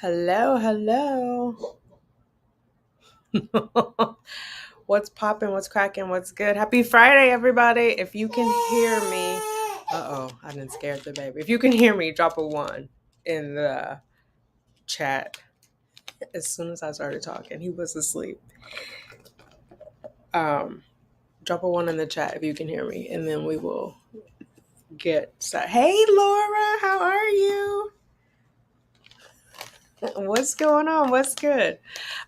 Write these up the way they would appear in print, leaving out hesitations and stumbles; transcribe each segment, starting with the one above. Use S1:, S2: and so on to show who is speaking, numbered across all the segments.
S1: Hello, hello. What's popping? What's cracking? What's good? Happy Friday, everybody. If you can hear me, I didn't scare the baby. If you can hear me, drop a one in the chat. As soon as I started talking, he was asleep. Um, Drop a one in the chat if you can hear me, and then we will get started. Hey, Laura, how are you? What's going on? What's good?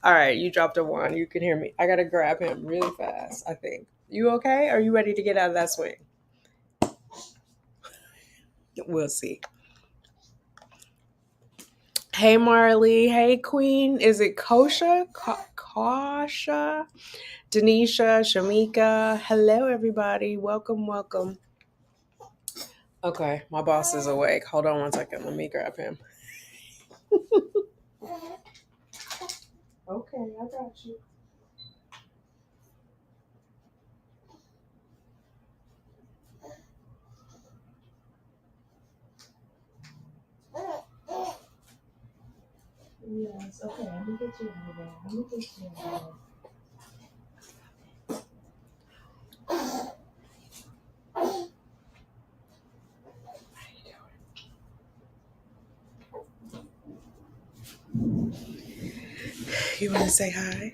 S1: All right, you dropped a one. You can hear me. I gotta grab him really fast, I think. You okay? Are you ready to get out of that swing? We'll see. Hey, Marley. Hey, Queen. Is it Kosha? Kasha? Denisha? Shamika? Hello, everybody. Welcome, welcome. Okay, my boss is awake. Hold on one second. Let me grab him. Okay, I got you. Yes, okay. Let me get you out of there. Let me get you out of there. You want to say hi?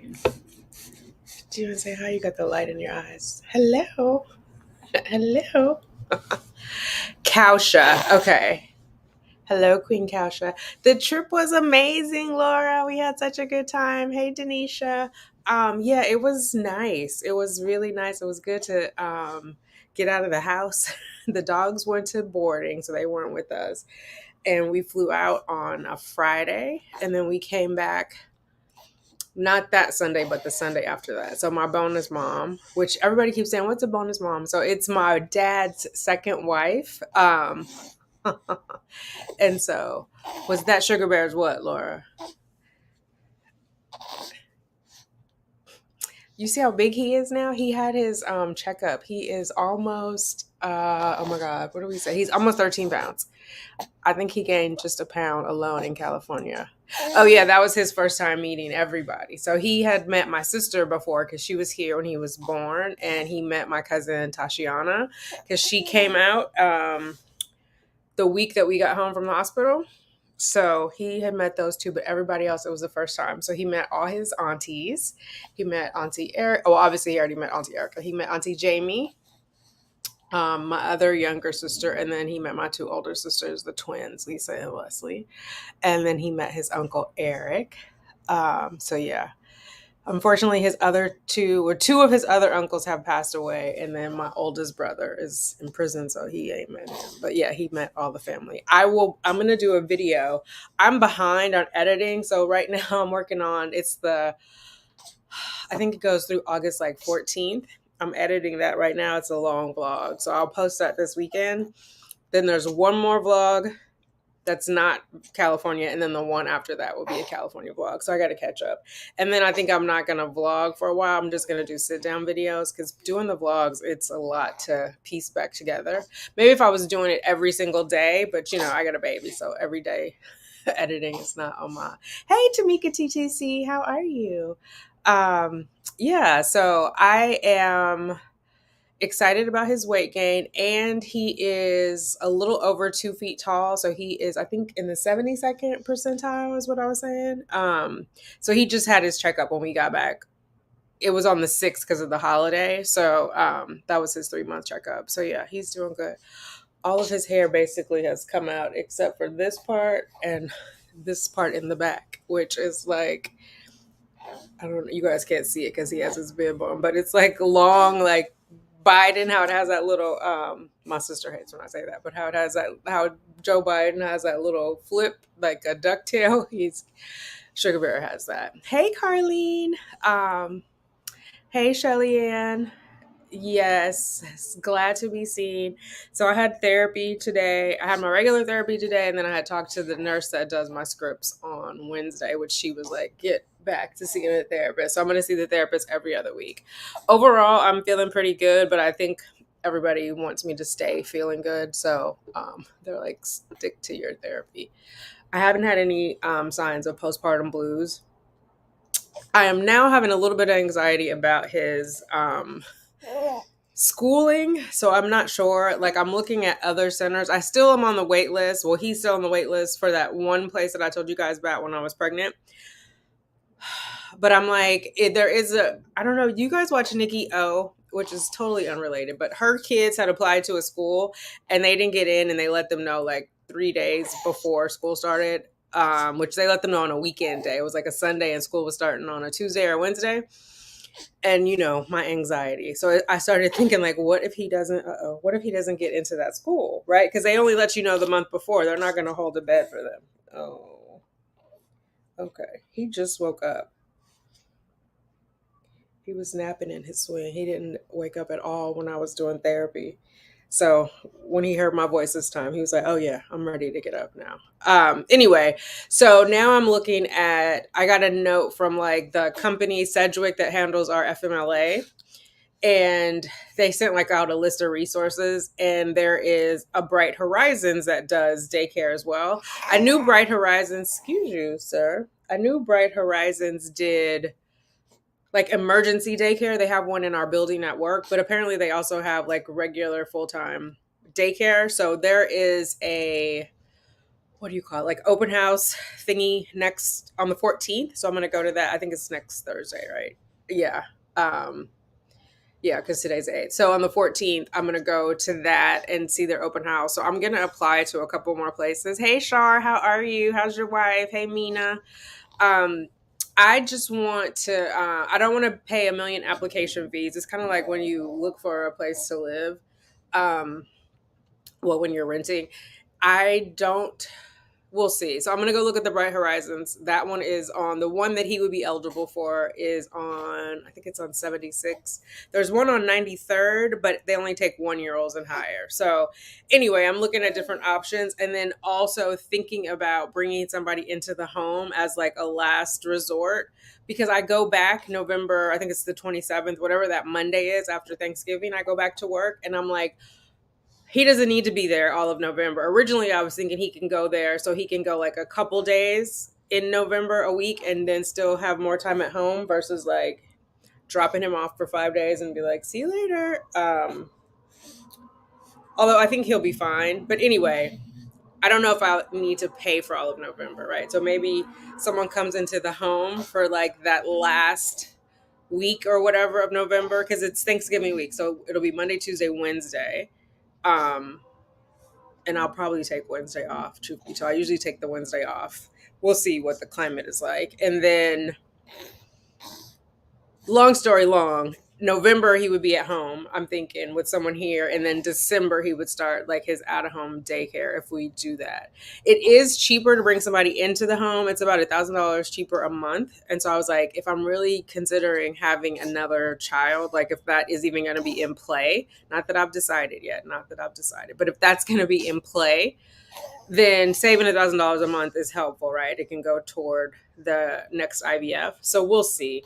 S1: Do you want to say hi? You got the light in your eyes. Hello. Hello. Kausha. Okay. Hello, Queen Kausha. The trip was amazing, Laura. We had such a good time. Hey, Denisha. Yeah, it was nice. It was really nice. It was good to get out of the house. The dogs went to boarding, so they weren't with us. And we flew out on a Friday, and then we came back not that Sunday, but the Sunday after that. So my bonus mom, which everybody keeps saying, what's a bonus mom? So it's my dad's second wife. And so was that Sugar Bear's what, Laura? You see how big he is now? He had his checkup. He is almost oh my God, what do we say? He's almost 13 pounds. I think he gained just a pound alone in California. Oh yeah, that was his first time meeting everybody. So he had met my sister before because she was here when he was born, and he met my cousin Tashiana because she came out the week that we got home from the hospital. So he had met those two, but everybody else, it was the first time. So he met all his aunties. He met Auntie Eric. Oh, obviously he already met Auntie Erica. He met Auntie Jamie, my other younger sister, and then he met my two older sisters, the twins, Lisa and Leslie. And then he met his uncle Eric. So yeah, unfortunately, his other two or two of his other uncles have passed away, and then my oldest brother is in prison, so he ain't met him. But yeah, he met all the family. I'm gonna do a video. I'm behind on editing, so right now I'm working on I think it goes through August like 14th. I'm editing that right now. It's a long vlog, so I'll post that this weekend. Then there's one more vlog that's not California, and then the one after that will be a California vlog. So I got to catch up. And then I think I'm not going to vlog for a while. I'm just going to do sit down videos because doing the vlogs, it's a lot to piece back together. Maybe if I was doing it every single day, but I got a baby, so every day editing is not on my. Hey, Tanika TTC, how are you? Yeah, so I am excited about his weight gain, and he is a little over 2 feet tall, so he is, I think, in the 72nd percentile is what I was saying. So he just had his checkup when we got back. It was on the 6th because of the holiday, so that was his 3-month checkup. So yeah, he's doing good. All of his hair basically has come out except for this part and this part in the back, which is like, I don't know, you guys can't see it because he has his beard bone, but it's like long, like Biden, how it has that little my sister hates when I say that, but how Joe Biden has that little flip, like a ducktail. Sugar Bear has that. Hey, Carlene. Hey, Shelly Ann. Yes, glad to be seen. So I had therapy today. I had my regular therapy today, and then I had talked to the nurse that does my scripts on Wednesday, which she was like, get back to seeing a therapist. So I'm going to see the therapist every other week. Overall, I'm feeling pretty good, but I think everybody wants me to stay feeling good. So they're like, stick to your therapy. I haven't had any signs of postpartum blues. I am now having a little bit of anxiety about his schooling. So I'm not sure. Like, I'm looking at other centers. I still am on the wait list. Well, he's still on the wait list for that one place that I told you guys about when I was pregnant. But I'm like, there is I don't know, you guys watch Nikki O, which is totally unrelated, but her kids had applied to a school and they didn't get in, and they let them know like 3 days before school started, which they let them know on a weekend day. It was like a Sunday and school was starting on a Tuesday or Wednesday. And my anxiety. So I started thinking, like, what if he doesn't, what if he doesn't get into that school, right? Because they only let you know the month before. They're not going to hold a bed for them. Oh, okay. He just woke up. He was napping in his swing. He didn't wake up at all when I was doing therapy. So when he heard my voice this time, he was like, oh yeah, I'm ready to get up now. Anyway, so now I'm looking at, I got a note from like the company Sedgwick that handles our FMLA. And they sent like out a list of resources, and there is a Bright Horizons that does daycare as well. I knew Bright Horizons, excuse you, sir. I knew Bright Horizons did like emergency daycare. They have one in our building at work, but apparently they also have like regular full-time daycare. So there is a, what do you call it? Like open house thingy next on the 14th. So I'm going to go to that. I think it's next Thursday, right? Yeah. Yeah, because today's the 8th. So on the 14th, I'm going to go to that and see their open house. So I'm going to apply to a couple more places. Hey, Shar, how are you? How's your wife? Hey, Mina. I just want to, I don't want to pay a million application fees. It's kind of like when you look for a place to live. Well, when you're renting, I don't, we'll see. So I'm going to go look at the Bright Horizons. That one is on, the one that he would be eligible for is on, I think it's on 76. There's one on 93rd, but they only take 1-year-olds and higher. So anyway, I'm looking at different options, and then also thinking about bringing somebody into the home as like a last resort, because I go back November, I think it's the 27th, whatever that Monday is after Thanksgiving, I go back to work, and I'm like, he doesn't need to be there all of November. Originally, I was thinking he can go there so he can go like a couple days in November, a week, and then still have more time at home versus like dropping him off for 5 days and be like, see you later. Although I think he'll be fine. But anyway, I don't know if I need to pay for all of November, right? So maybe someone comes into the home for like that last week or whatever of November, because it's Thanksgiving week. So it'll be Monday, Tuesday, Wednesday. And I'll probably take Wednesday off, truth be told. I usually take the Wednesday off. We'll see what the climate is like. And then, long story long, November he would be at home, I'm thinking, with someone here. And then December he would start like his out-of-home daycare if we do that. It is cheaper to bring somebody into the home. It's about $1,000 cheaper a month. And so I was like, if I'm really considering having another child, like if that is even going to be in play, not that I've decided yet, but if that's going to be in play, then saving $1,000 a month is helpful, right? It can go toward the next IVF. So we'll see.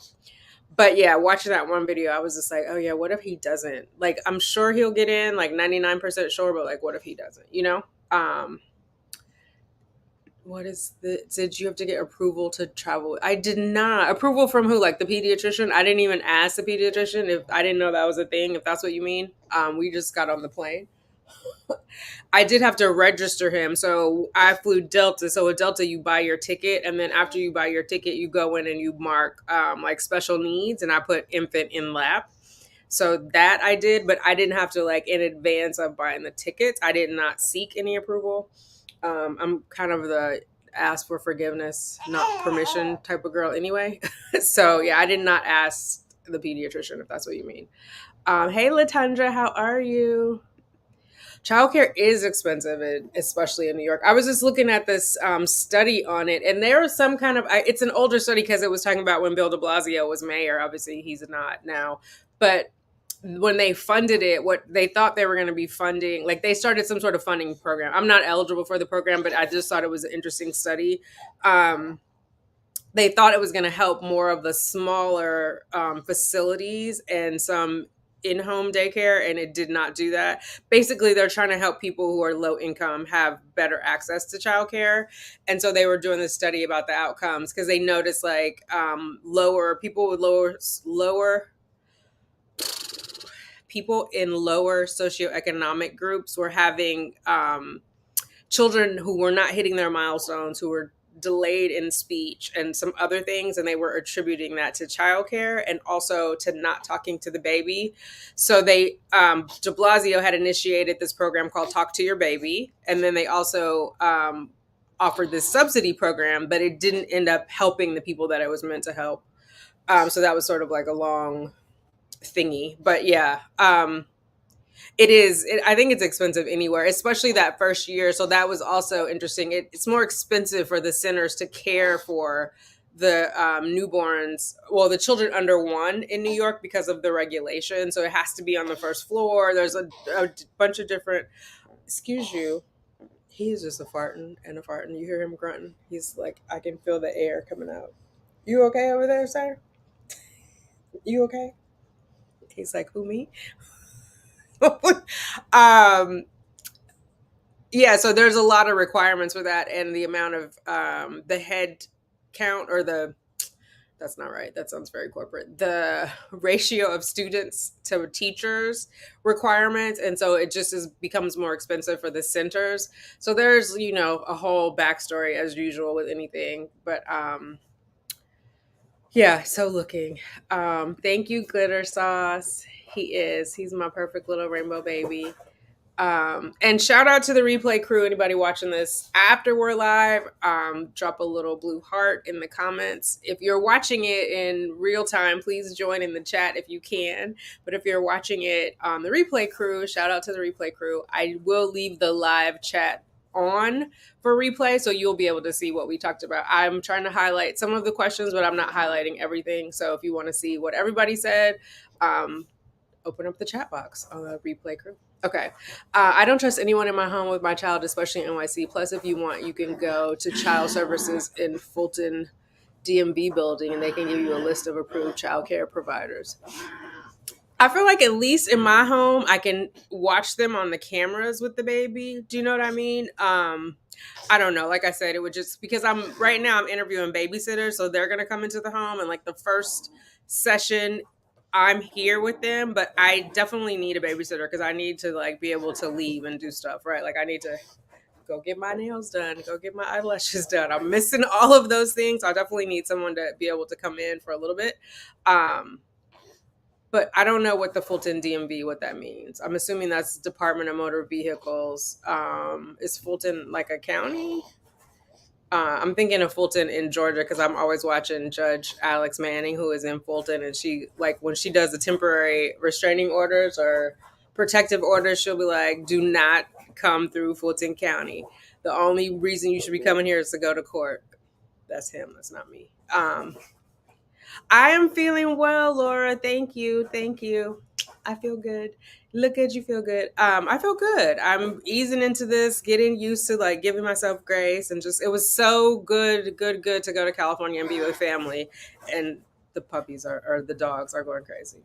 S1: But yeah, watching that one video, I was just like, oh yeah, what if he doesn't? Like, I'm sure he'll get in, like 99% sure, but like, what if he doesn't, What is did you have to get approval to travel? I did not. Approval from who? Like the pediatrician? I didn't even ask the pediatrician if I didn't know that was a thing, if that's what you mean. We just got on the plane. I did have to register him. So I flew Delta. So with Delta, you buy your ticket. And then after you buy your ticket, you go in and you mark like special needs. And I put infant in lap. So that I did, but I didn't have to like in advance of buying the tickets. I did not seek any approval. I'm kind of the ask for forgiveness, not permission type of girl anyway. So yeah, I did not ask the pediatrician if that's what you mean. Hey, Latundra, how are you? Childcare is expensive, especially in New York. I was just looking at this study on it, and there was some kind of, it's an older study because it was talking about when Bill de Blasio was mayor. Obviously, he's not now. But when they funded it, what they thought they were going to be funding, like they started some sort of funding program. I'm not eligible for the program, but I just thought it was an interesting study. They thought it was going to help more of the smaller facilities and some in-home daycare, and it did not do that. Basically, they're trying to help people who are low income have better access to childcare, and so they were doing this study about the outcomes because they noticed like lower people with lower people in lower socioeconomic groups were having children who were not hitting their milestones, who were delayed in speech and some other things, and they were attributing that to childcare and also to not talking to the baby. So they de Blasio had initiated this program called Talk to Your Baby, and then they also offered this subsidy program, but it didn't end up helping the people that it was meant to help. So that was sort of like a long thingy, but yeah. I think it's expensive anywhere, especially that first year. So that was also interesting. It's more expensive for the centers to care for the newborns, well, the children under 1 in New York because of the regulation. So it has to be on the first floor. There's a bunch of different, excuse you. He is just a farting and a farting. You hear him grunting. He's like, I can feel the air coming out. You okay over there, sir? You okay? He's like, who, me? um yeah, so there's a lot of requirements for that, and the amount of the head count, or the, that's not right, that sounds very corporate, the ratio of students to teachers requirements, and so it just becomes more expensive for the centers. So there's a whole backstory as usual with anything, but yeah, so looking. Thank you, Glitter Sauce. He's my perfect little rainbow baby. And shout out to the replay crew. Anybody watching this after we're live, drop a little blue heart in the comments. If you're watching it in real time, please join in the chat if you can. But if you're watching it on the replay crew, shout out to the replay crew. I will leave the live chat on for replay, so you'll be able to see what we talked about. I'm trying to highlight some of the questions, but I'm not highlighting everything. So if you want to see what everybody said, open up the chat box on the replay crew. Okay. I don't trust anyone in my home with my child, especially in NYC. Plus, if you want, you can go to Child Services in Fulton DMV building, and they can give you a list of approved child care providers. I feel like at least in my home, I can watch them on the cameras with the baby. Do you know what I mean? I don't know. Like I said, it would just, because I'm interviewing babysitters, so they're going to come into the home, and like the first session, I'm here with them, but I definitely need a babysitter because I need to like be able to leave and do stuff, right? Like I need to go get my nails done, go get my eyelashes done. I'm missing all of those things. So I definitely need someone to be able to come in for a little bit. But I don't know what the Fulton DMV, what that means. I'm assuming that's Department of Motor Vehicles. Is Fulton like a county? I'm thinking of Fulton in Georgia because I'm always watching Judge Alex Manning, who is in Fulton, and she, like, when she does the temporary restraining orders or protective orders, she'll be like, do not come through Fulton County. The only reason you should be coming here is to go to court. That's him. That's not me. I am feeling well, Laura. Thank you. Thank you. I feel good. Look good, you feel good. I feel good. I'm easing into this, getting used to like giving myself grace, and just, it was so good to go to California and be with family. And the puppies or the dogs are going crazy.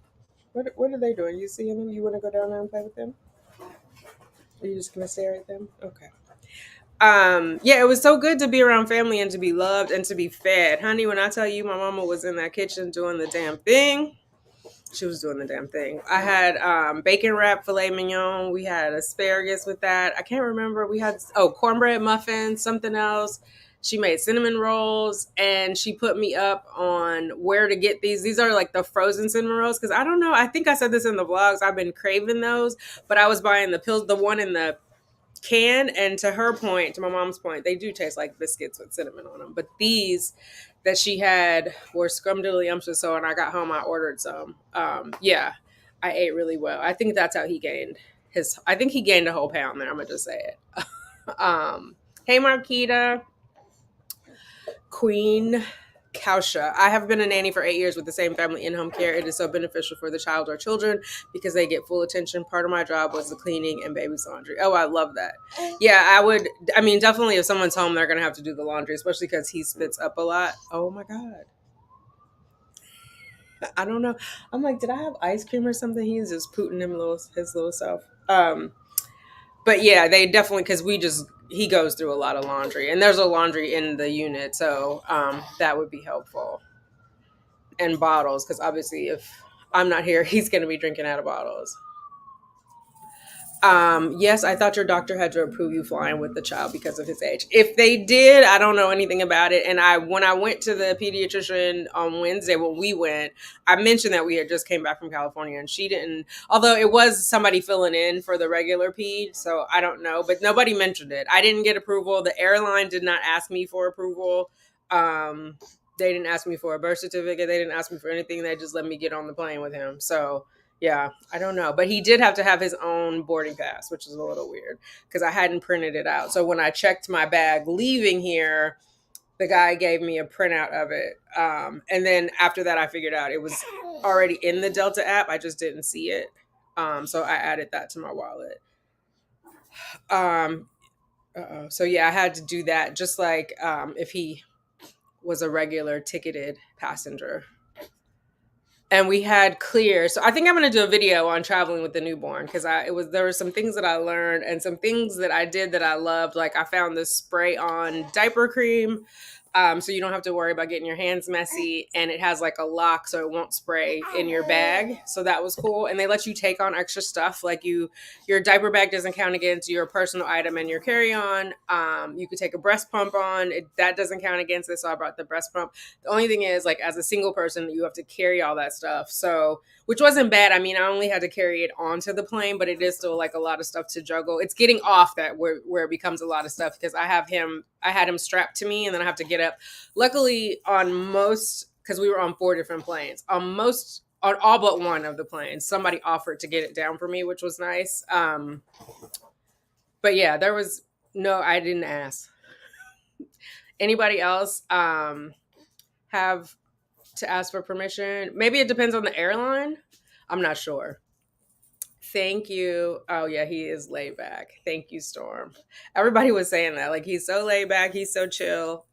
S1: What are they doing? You see them? You want to go down there and play with them? Are you just gonna stare at them? Okay. Yeah, it was so good to be around family and to be loved and to be fed. Honey, when I tell you my mama was in that kitchen doing the damn thing, she was doing the damn thing. I had bacon wrapped filet mignon. We had asparagus with that. I can't remember. We had, cornbread muffins, something else. She made cinnamon rolls, and she put me up on where to get these. These are like the frozen cinnamon rolls, because I don't know. I think I said this in the vlogs. I've been craving those, but I was buying the pills, the one in the can, and to my mom's point, they do taste like biscuits with cinnamon on them. But these that she had were scrumdiddlyumptious. So when I got home, I ordered some. Yeah, I ate really well. I think that's how he gained I think he gained a whole pound there. I'm gonna just say it. Hey, Marquita, Queen Kausha. I have been a nanny for 8 years with the same family in home care. It is so beneficial for the child or children because they get full attention. Part of my job was the cleaning and baby's laundry. Oh, I love that. Yeah, I mean, definitely if someone's home, they're going to have to do the laundry, especially because he spits up a lot. Oh my God. I don't know. I'm like, did I have ice cream or something? He's just pooting his little self. But yeah, they definitely, because he goes through a lot of laundry, and there's a laundry in the unit, so that would be helpful. And bottles, because obviously if I'm not here, he's going to be drinking out of bottles. Yes, I thought your doctor had to approve you flying with the child because of his age. If they did, I don't know anything about it. And when I went to the pediatrician on Wednesday, when we went, I mentioned that we had just came back from California, and she didn't. Although it was somebody filling in for the regular ped, so I don't know. But nobody mentioned it. I didn't get approval. The airline did not ask me for approval. They didn't ask me for a birth certificate. They didn't ask me for anything. They just let me get on the plane with him. So. Yeah, I don't know. But he did have to have his own boarding pass, which is a little weird because I hadn't printed it out. So when I checked my bag leaving here, the guy gave me a printout of it. And then after that, I figured out it was already in the Delta app. I just didn't see it. So I added that to my wallet. So yeah, I had to do that just like if he was a regular ticketed passenger. And we had Clear. So I think I'm going to do a video on traveling with the newborn because there were some things that I learned and some things that I did that I loved. Like I found this spray on diaper cream. So you don't have to worry about getting your hands messy, and it has like a lock so it won't spray in your bag. So that was cool. And they let you take on extra stuff like your diaper bag doesn't count against your personal item and your carry-on. You could take a breast pump on it, that doesn't count against it. So I brought the breast pump. The only thing is, like, as a single person, you have to carry all that stuff. So, which wasn't bad. I mean, I only had to carry it onto the plane, but it is still like a lot of stuff to juggle. It's getting off that where it becomes a lot of stuff because I had him strapped to me, and then I have to get up. Luckily, on most, because we were on 4 different planes, on all but one of the planes, somebody offered to get it down for me, which was nice. But yeah, I didn't ask. Anybody else have to ask for permission? Maybe it depends on the airline. I'm not sure. Thank you. Oh yeah, he is laid back. Thank you, Storm. Everybody was saying that. Like, he's so laid back, he's so chill.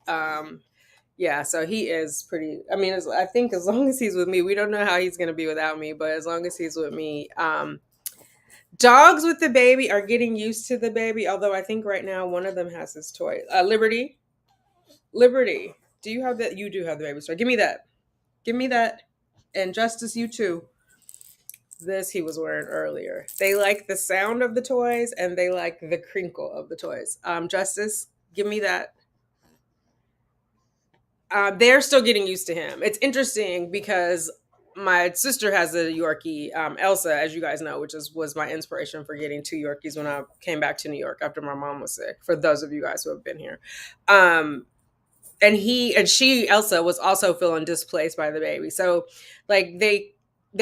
S1: Yeah, so he is pretty. I mean, I think as long as he's with me, we don't know how he's going to be without me, but as long as he's with me, dogs with the baby are getting used to the baby. Although I think right now one of them has his toy. Liberty, do you have that? You do have the baby toy. Give me that, and Justice, you too. This he was wearing earlier. They like the sound of the toys, and they like the crinkle of the toys. Justice, give me that. They're still getting used to him. It's interesting because my sister has a Yorkie, Elsa, as you guys know, which was my inspiration for getting 2 Yorkies when I came back to New York after my mom was sick. For those of you guys who have been here, and Elsa was also feeling displaced by the baby. So, like, they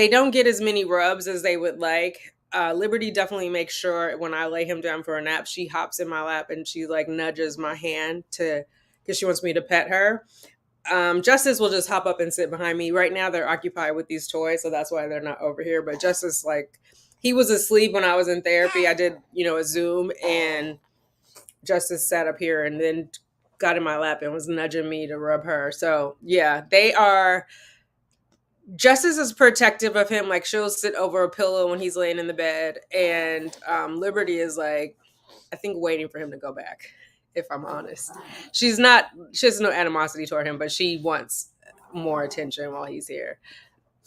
S1: don't get as many rubs as they would like. Liberty definitely makes sure when I lay him down for a nap, she hops in my lap and she like nudges my hand because she wants me to pet her. Justice will just hop up and sit behind me. Right now they're occupied with these toys, so that's why they're not over here. But Justice, like, he was asleep when I was in therapy. I did, a Zoom, and Justice sat up here and then got in my lap and was nudging me to rub her. So yeah, Justice is protective of him. Like, she'll sit over a pillow when he's laying in the bed, and Liberty is like, I think, waiting for him to go back. If I'm honest, she has no animosity toward him, but she wants more attention while he's here.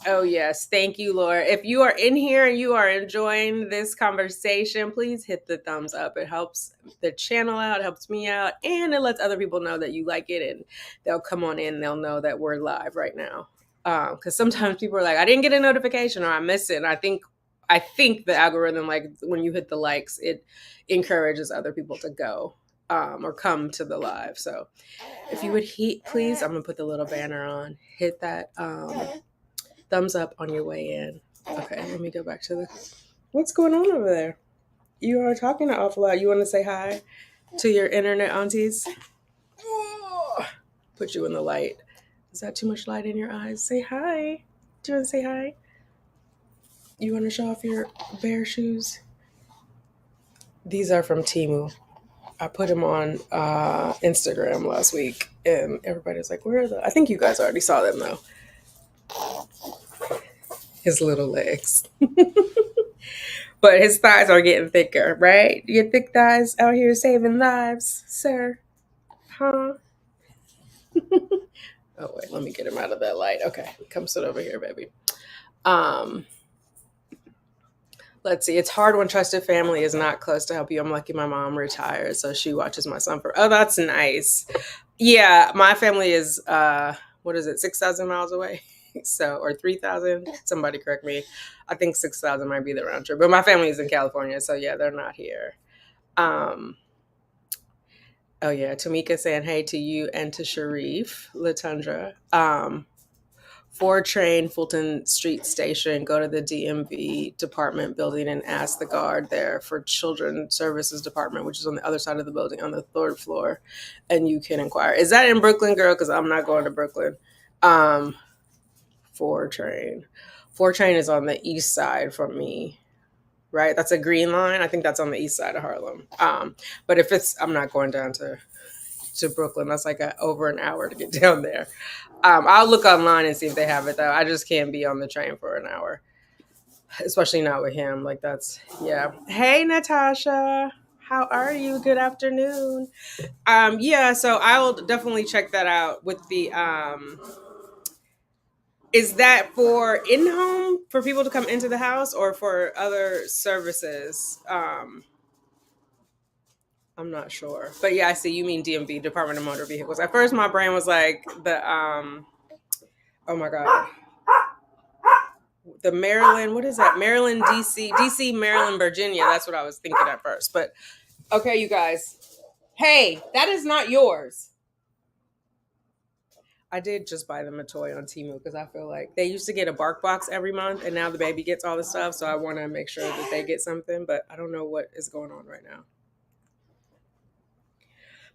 S1: Oh yes, thank you, Laura. If you are in here and you are enjoying this conversation, please hit the thumbs up. It helps the channel out, it helps me out, and it lets other people know that you like it, and they'll come on in and they'll know that we're live right now. Because sometimes people are like, I didn't get a notification or I missed it. And I think the algorithm, like when you hit the likes, it encourages other people to go. Or come to the live. So if you would please, I'm gonna put the little banner on. Hit that thumbs up on your way in. Okay, let me go back to what's going on over there? You are talking an awful lot. You want to say hi to your internet aunties? Put you in the light. Is that too much light in your eyes? Say hi. Do you want to say hi? You want to show off your bear shoes? These are from Temu. I put him on Instagram last week, and everybody's like, where are I think you guys already saw them, though. his little legs. But his thighs are getting thicker, right? Your thick thighs out here saving lives, sir. Huh? Oh wait, let me get him out of that light. Okay, come sit over here, baby. Um, let's see. It's hard when trusted family is not close to help you. I'm lucky my mom retired, so she watches my son for. Oh, that's nice. Yeah, my family is what is it, 6,000 miles away? So, or 3,000. Somebody correct me. I think 6,000 might be the round trip. But my family is in California, so yeah, they're not here. Um, oh yeah, Tamika saying hey to you and to Sharif, Latundra. Ford train, Fulton Street Station, go to the DMV department building and ask the guard there for Children's Services Department, which is on the other side of the building on the third floor, and you can inquire. Is that in Brooklyn, girl? Because I'm not going to Brooklyn. Um, Ford train. Ford train is on the east side from me, right? That's a green line. I think that's on the east side of Harlem. But if it's, I'm not going down to Brooklyn. That's like over an hour to get down there. I'll look online and see if they have it though. I just can't be on the train for an hour, especially not with him. Like that's yeah. Hey Natasha, how are you? Good afternoon. Yeah, so I'll definitely check that out with the is that for in-home for people to come into the house or for other services? I'm not sure. But yeah, I see you mean DMV, Department of Motor Vehicles. At first my brain was like the oh my god. The Maryland, what is that? Maryland, DC, Maryland, Virginia. That's what I was thinking at first. But okay, you guys. Hey, that is not yours. I did just buy them a toy on Temu because I feel like they used to get a bark box every month and now the baby gets all the stuff. So I want to make sure that they get something, but I don't know what is going on right now.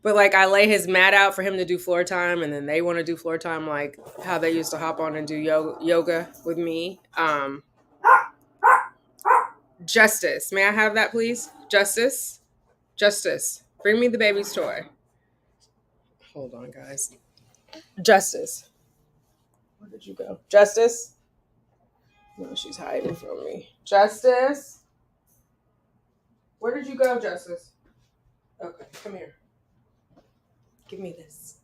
S1: But like I lay his mat out for him to do floor time and then they want to do floor time like how they used to hop on and do yoga with me. Justice. May I have that, please? Justice. Justice. Bring me the baby's toy. Hold on, guys. Justice. Where did you go? Justice? No, she's hiding from me. Justice? Where did you go, Justice? Okay, come here. Give me this.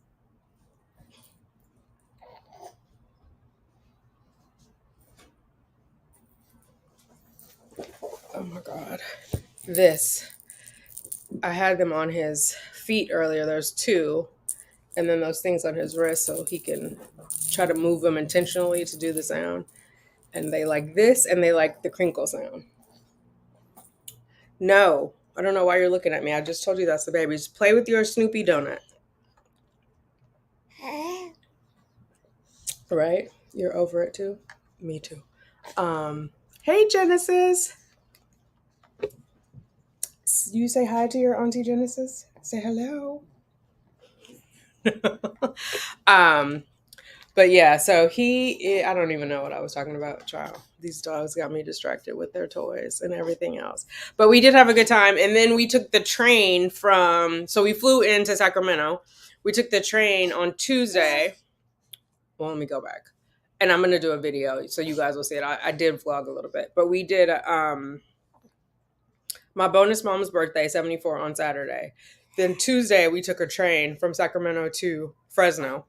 S1: Oh my God. This. I had them on his feet earlier. There's two. And then those things on his wrist so he can try to move them intentionally to do the sound. And they like this and they like the crinkle sound. No, I don't know why you're looking at me. I just told you that's the baby. Just play with your Snoopy donut. Right? You're over it too? Me too. Hey, Genesis. You say hi to your Auntie Genesis? Say hello. But yeah, so I don't even know what I was talking about, child. These dogs got me distracted with their toys and everything else. But we did have a good time. And then we took the train so we flew into Sacramento. We took the train on Tuesday. Well, let me go back. And I'm going to do a video so you guys will see it. I did vlog a little bit. But we did my bonus mom's birthday, 74, on Saturday. Then Tuesday, we took a train from Sacramento to Fresno.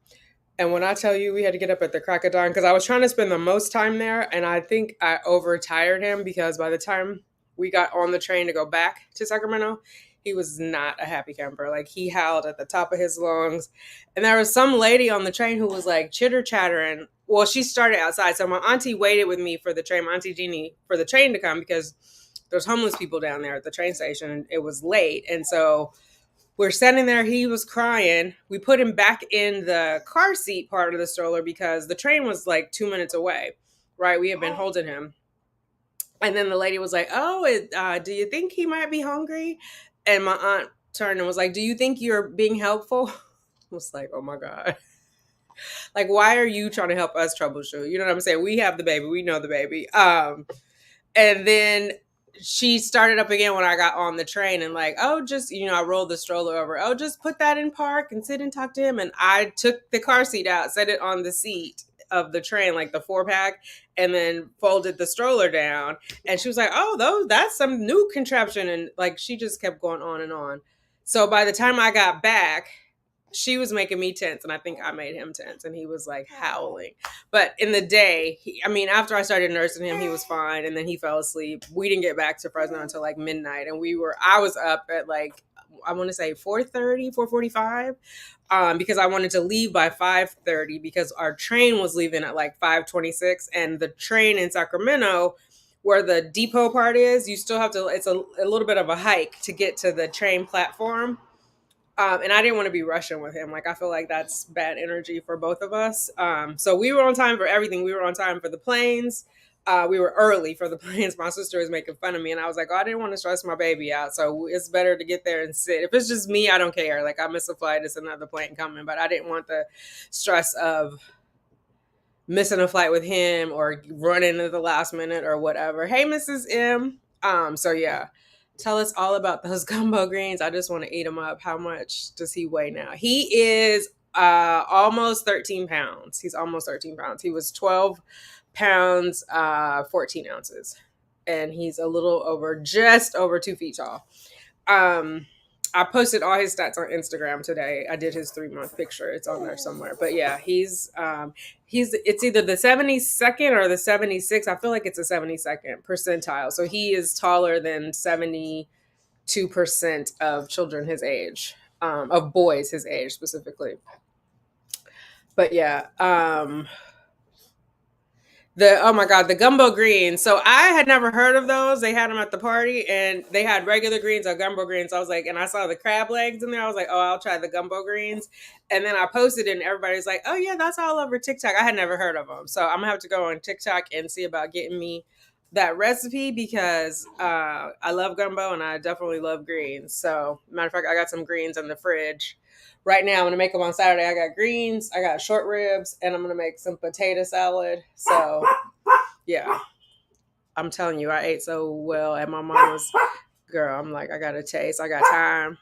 S1: And when I tell you we had to get up at the crack of dawn, because I was trying to spend the most time there, and I think I overtired him because by the time we got on the train to go back to Sacramento, he was not a happy camper. Like he howled at the top of his lungs. And there was some lady on the train who was like chitter chattering. Well, she started outside. So my auntie waited with me for the train, my auntie Jeannie, for the train to come because there's homeless people down there at the train station and it was late. And so we're standing there. He was crying. We put him back in the car seat part of the stroller because the train was like 2 minutes away, right? We had been holding him. And then the lady was like, oh, do you think he might be hungry? And my aunt turned and was like, do you think you're being helpful? I was like, oh my God. Like, why are you trying to help us troubleshoot? You know what I'm saying? We have the baby. We know the baby. And then she started up again when I got on the train and like, oh, just, I rolled the stroller over. Oh, just put that in park and sit and talk to him. And I took the car seat out, set it on the seat. of the train, like the 4-pack, and then folded the stroller down. And she was like, "Oh, that's some new contraption." And like she just kept going on and on. So by the time I got back, she was making me tense, and I think I made him tense, and he was like howling. But in the day, after I started nursing him, he was fine, and then he fell asleep. We didn't get back to Fresno until like midnight, and I was up at like, I want to say 4:30, 4:45, because I wanted to leave by 5:30 because our train was leaving at like 5:26, and the train in Sacramento, where the depot part is, you still have to. It's a little bit of a hike to get to the train platform. And I didn't want to be rushing with him. Like, I feel like that's bad energy for both of us. So we were on time for everything. We were on time for the planes. We were early for the planes. My sister was making fun of me, and I was like, "Oh, I didn't want to stress my baby out. So it's better to get there and sit. If it's just me, I don't care. Like, I miss a flight, it's another plane coming. But I didn't want the stress of missing a flight with him or running at the last minute or whatever." Hey, Mrs. M. So yeah. Tell us all about those gumbo greens. I just want to eat them up. How much does he weigh now? He is almost 13 pounds. He's almost 13 pounds. He was 12 pounds, 14 ounces. And he's a little over, just over 2 feet tall. I posted all his stats on Instagram today. I did his 3-month picture. It's on there somewhere. But yeah, he's it's either the 72nd or the 76th. I feel like it's a 72nd percentile. So he is taller than 72% of children his age, of boys his age specifically. But yeah, oh my God, the gumbo greens. So I had never heard of those. They had them at the party, and they had regular greens or gumbo greens. I was like, and I saw the crab legs in there. I was like, oh, I'll try the gumbo greens. And then I posted it, and everybody's like, oh yeah, that's all over TikTok. I had never heard of them. So I'm gonna have to go on TikTok and see about getting me that recipe, because I love gumbo and I definitely love greens. So matter of fact, I got some greens in the fridge. Right now, I'm going to make them on Saturday. I got greens, I got short ribs, and I'm going to make some potato salad. So, yeah. I'm telling you, I ate so well at my mama's. Girl, I'm like, I got a taste. I got time.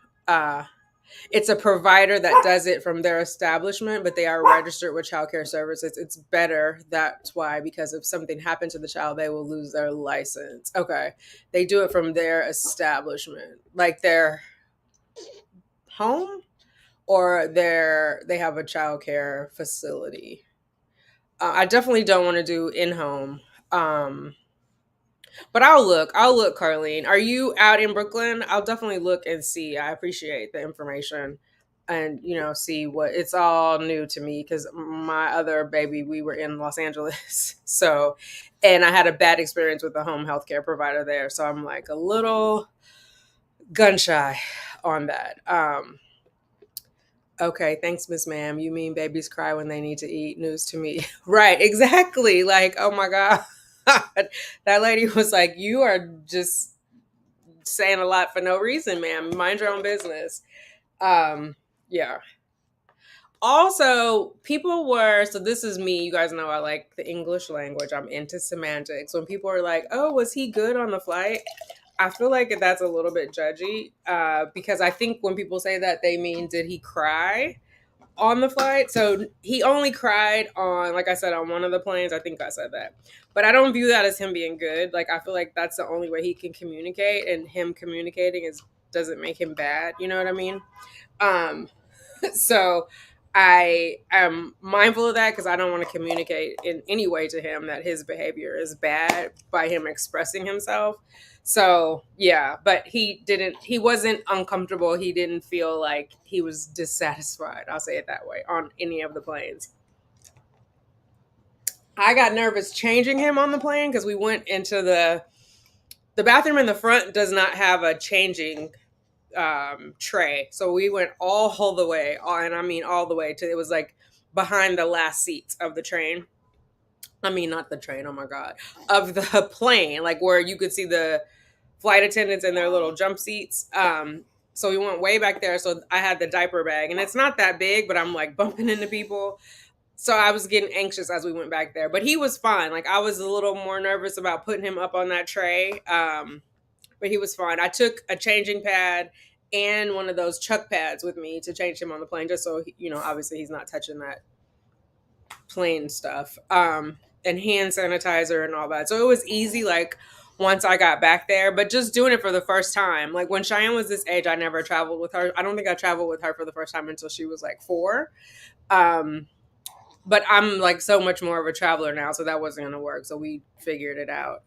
S1: It's a provider that does it from their establishment, but they are registered with Childcare Services. It's better. That's why, because if something happened to the child, they will lose their license. Okay. They do it from their establishment, like their home, or they have a child care facility. I definitely don't want to do in-home. But I'll look, Carlene. Are you out in Brooklyn? I'll definitely look and see. I appreciate the information, and see what, it's all new to me because my other baby, we were in Los Angeles. So, and I had a bad experience with the home healthcare provider there. So I'm like a little gun shy on that. Okay, thanks, Miss Ma'am. You mean babies cry when they need to eat? News to me. Right, exactly. Like, oh my God. That lady was like, you are just saying a lot for no reason, ma'am. Mind your own business. Yeah. Also, so this is me. You guys know I like the English language. I'm into semantics. When people are like, oh, was he good on the flight? I feel like that's a little bit judgy, because I think when people say that, they mean, did he cry on the flight? So he only cried on, like I said, on one of the planes. I think I said that. But I don't view that as him being good. Like, I feel like that's the only way he can communicate, and him communicating doesn't make him bad. You know what I mean? So I am mindful of that, because I don't want to communicate in any way to him that his behavior is bad by him expressing himself. So yeah, but he wasn't uncomfortable. He didn't feel like he was dissatisfied, I'll say it that way, on any of the planes. I got nervous changing him on the plane because we went into the bathroom in the front does not have a changing tray. So we went all the way, and I mean all the way to, it was like behind the last seats of the train. I mean, not the train, oh my God, of the plane, like where you could see the flight attendants in their little jump seats. So we went way back there. So I had the diaper bag, and it's not that big, but I'm like bumping into people. So I was getting anxious as we went back there, but he was fine. Like, I was a little more nervous about putting him up on that tray. But he was fine. I took a changing pad and one of those chuck pads with me to change him on the plane, just so, obviously he's not touching that plain stuff, and hand sanitizer and all that. So it was easy, like once I got back there, but just doing it for the first time. Like when Cheyenne was this age, I never traveled with her. I don't think I traveled with her for the first time until she was like 4. Um, but I'm like so much more of a traveler now, so that wasn't gonna work. So we figured it out.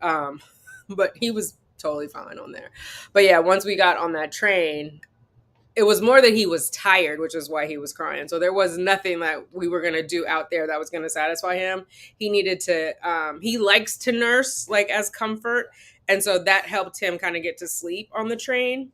S1: But he was totally fine on there. But yeah, once we got on that train, it was more that he was tired, which is why he was crying. So there was nothing that we were gonna do out there that was gonna satisfy him. He needed to. He likes to nurse like as comfort, and so that helped him kind of get to sleep on the train.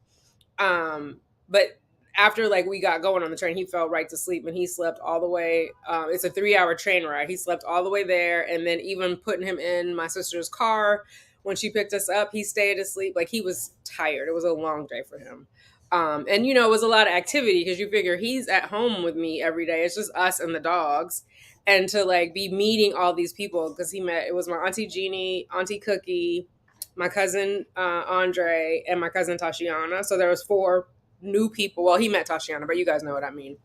S1: But after like we got going on the train, he fell right to sleep and he slept all the way. It's a 3-hour train ride. He slept all the way there, and then even putting him in my sister's car when she picked us up, he stayed asleep. Like he was tired. It was a long day for him. And it was a lot of activity because you figure he's at home with me every day. It's just us and the dogs. And to like be meeting all these people because it was my Auntie Jeannie, Auntie Cookie, my cousin Andre, and my cousin Tashiana. So there was 4 new people. Well, he met Tashiana, but you guys know what I mean.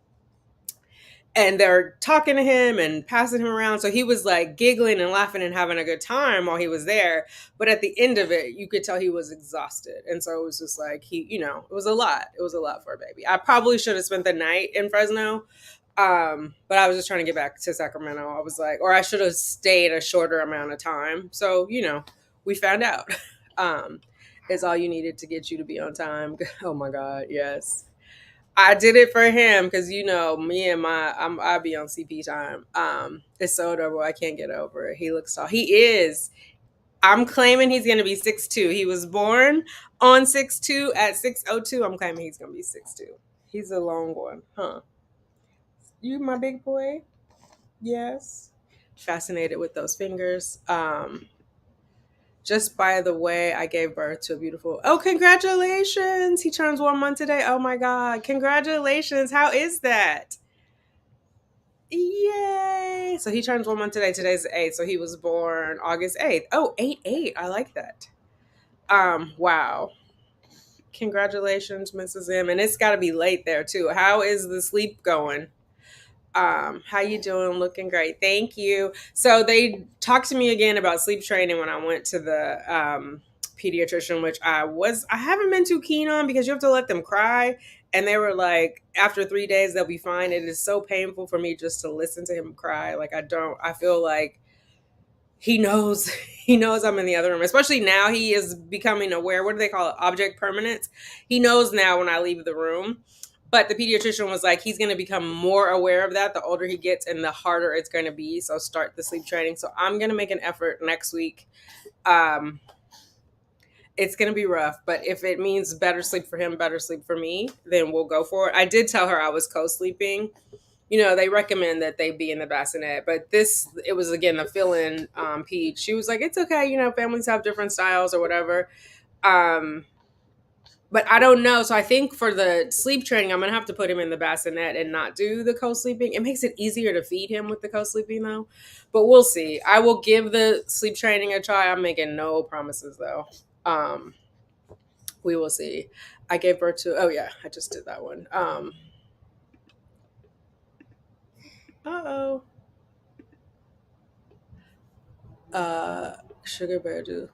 S1: And they're talking to him and passing him around. So he was like giggling and laughing and having a good time while he was there. But at the end of it, you could tell he was exhausted. And so it was just like it was a lot. It was a lot for a baby. I probably should have spent the night in Fresno. But I was just trying to get back to Sacramento. I was like, or I should have stayed a shorter amount of time. So, we found out. It's all you needed to get you to be on time. Oh my God, yes. I did it for him because me and I'll be on CP time. It's so adorable. I can't get over it. He looks tall. He is. I'm claiming he's gonna be 6'2". He was born on 6'2". At 6'02", I'm claiming he's gonna be 6'2". He's a long one, huh? You my big boy? Yes. Fascinated with those fingers. Just by the way, I gave birth to a beautiful. Oh, congratulations! He turns 1 month today. Oh my God! Congratulations! How is that? Yay! So he turns 1 month today. Today's the 8th. So he was born August 8th. Oh, 8/8. I like that. Wow. Congratulations, Mrs. M. And it's got to be late there too. How is the sleep going? How you doing? Looking great. Thank you. So they talked to me again about sleep training when I went to the pediatrician, which I haven't been too keen on because you have to let them cry. And they were like, after 3 days, they'll be fine. It is so painful for me just to listen to him cry. Like I feel like he knows, he knows I'm in the other room, especially now he is becoming aware. What do they call it? Object permanence. He knows now when I leave the room. But the pediatrician was like, he's going to become more aware of that the older he gets and the harder it's going to be. So start the sleep training. So I'm going to make an effort next week. It's going to be rough, but if it means better sleep for him, better sleep for me, then we'll go for it. I did tell her I was co-sleeping. They recommend that they be in the bassinet, but it was again the fill-in ped. She was like, it's okay. Families have different styles or whatever. But I don't know. So I think for the sleep training, I'm going to have to put him in the bassinet and not do the co-sleeping. It makes it easier to feed him with the co-sleeping though. But we'll see. I will give the sleep training a try. I'm making no promises though. We will see. I gave birth to, oh yeah, I just did that one. Uh-oh. Sugar Bear do.